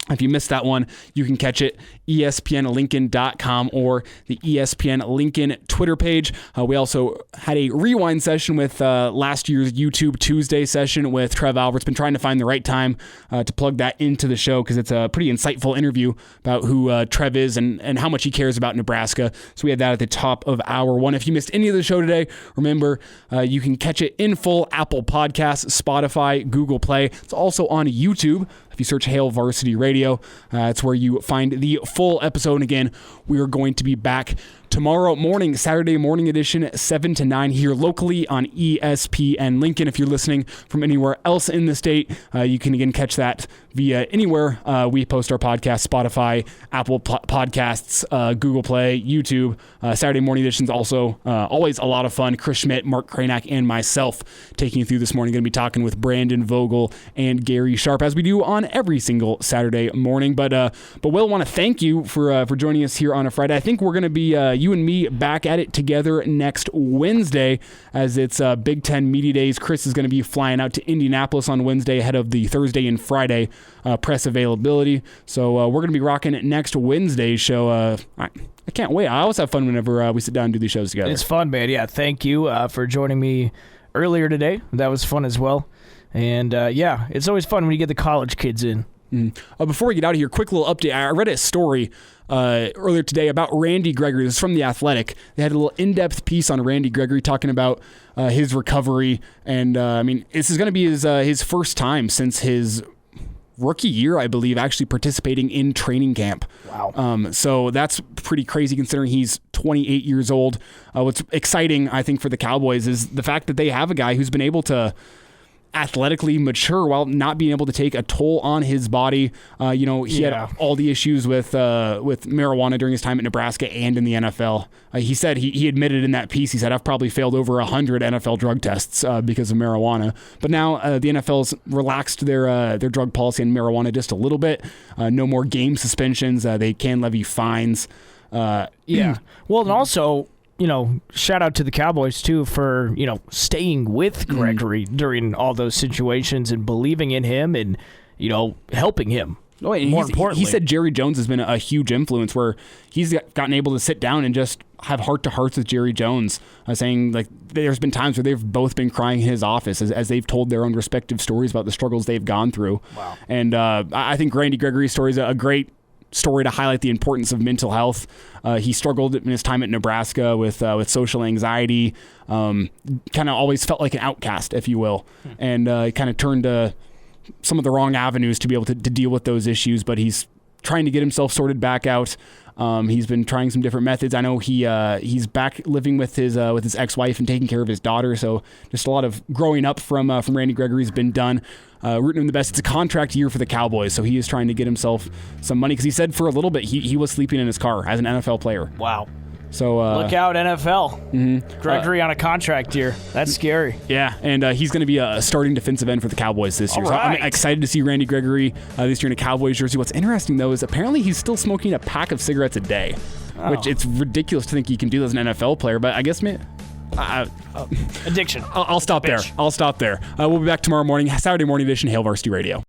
If you missed that one, you can catch it ESPNLincoln.com or the ESPN Lincoln Twitter page. We also had a rewind session with last year's YouTube Tuesday session with Trev Alberts. Been trying to find the right time to plug that into the show because it's a pretty insightful interview about who Trev is and how much he cares about Nebraska. So we had that at the top of hour 1. If you missed any of the show today, remember you can catch it in full Apple Podcasts, Spotify, Google Play. It's also on YouTube. If you search Hail Varsity Radio, it's where you find the full episode. And again, we are going to be back tomorrow morning, Saturday morning edition, 7 to 9 here locally on ESPN Lincoln. If you're listening from anywhere else in the state, you can again catch that via anywhere we post our podcast, Spotify, Apple Podcasts, Google Play, YouTube. Saturday morning editions also always a lot of fun. Chris Schmidt, Mark Kranak, and myself taking you through this morning. Going to be talking with Brandon Vogel and Gary Sharp as we do on every single Saturday morning. But Will, want to thank you for joining us here on a Friday. I think we're going to be you and me back at it together next Wednesday as it's Big Ten Media Days. Chris is going to be flying out to Indianapolis on Wednesday ahead of the Thursday and Friday press availability. So we're going to be rocking it next Wednesday's show. I can't wait. I always have fun whenever we sit down and do these shows together. It's fun, man. Yeah, thank you for joining me earlier today. That was fun as well. And yeah, it's always fun when you get the college kids in. Before we get out of here, quick little update. I read a story earlier today about Randy Gregory. This is from The Athletic. They had a little in-depth piece on Randy Gregory talking about his recovery. And, this is going to be his first time since his rookie year, I believe, actually participating in training camp. Wow. So that's pretty crazy considering he's 28 years old. What's exciting, I think, for the Cowboys is the fact that they have a guy who's been able to athletically mature while not being able to take a toll on his body. He had all the issues with marijuana during his time at Nebraska and in the NFL. He said he admitted in that piece, he said, I've probably failed over 100 NFL drug tests because of marijuana. But now the NFL's relaxed their drug policy on marijuana just a little bit. No more game suspensions. They can levy fines. Well, and also, shout out to the Cowboys, too, for, staying with Gregory during all those situations and believing in him and, helping him. More importantly, he said Jerry Jones has been a huge influence where he's gotten able to sit down and just have heart-to-hearts with Jerry Jones, saying, like, there's been times where they've both been crying in his office as they've told their own respective stories about the struggles they've gone through. Wow. And I think Randy Gregory's story is a great story to highlight the importance of mental health. He struggled in his time at Nebraska with social anxiety, kind of always felt like an outcast, if you will, and kind of turned to some of the wrong avenues to be able to deal with those issues, but he's trying to get himself sorted back out. He's been trying some different methods. I know he's back living with his ex-wife and taking care of his daughter, so just a lot of growing up from Randy Gregory's been done. Rooting him the best. It's a contract year for the Cowboys, so he is trying to get himself some money because he said for a little bit he was sleeping in his car as an NFL player. Wow. So look out, NFL. Mm-hmm. Gregory on a contract year. That's scary. Yeah, and he's going to be a starting defensive end for the Cowboys this year. All right. So I'm excited to see Randy Gregory this year in a Cowboys jersey. What's interesting, though, is apparently he's still smoking a pack of cigarettes a day, which it's ridiculous to think he can do as an NFL player, but I guess addiction. I'll stop there. We'll be back tomorrow morning, Saturday morning edition, Hail Varsity Radio.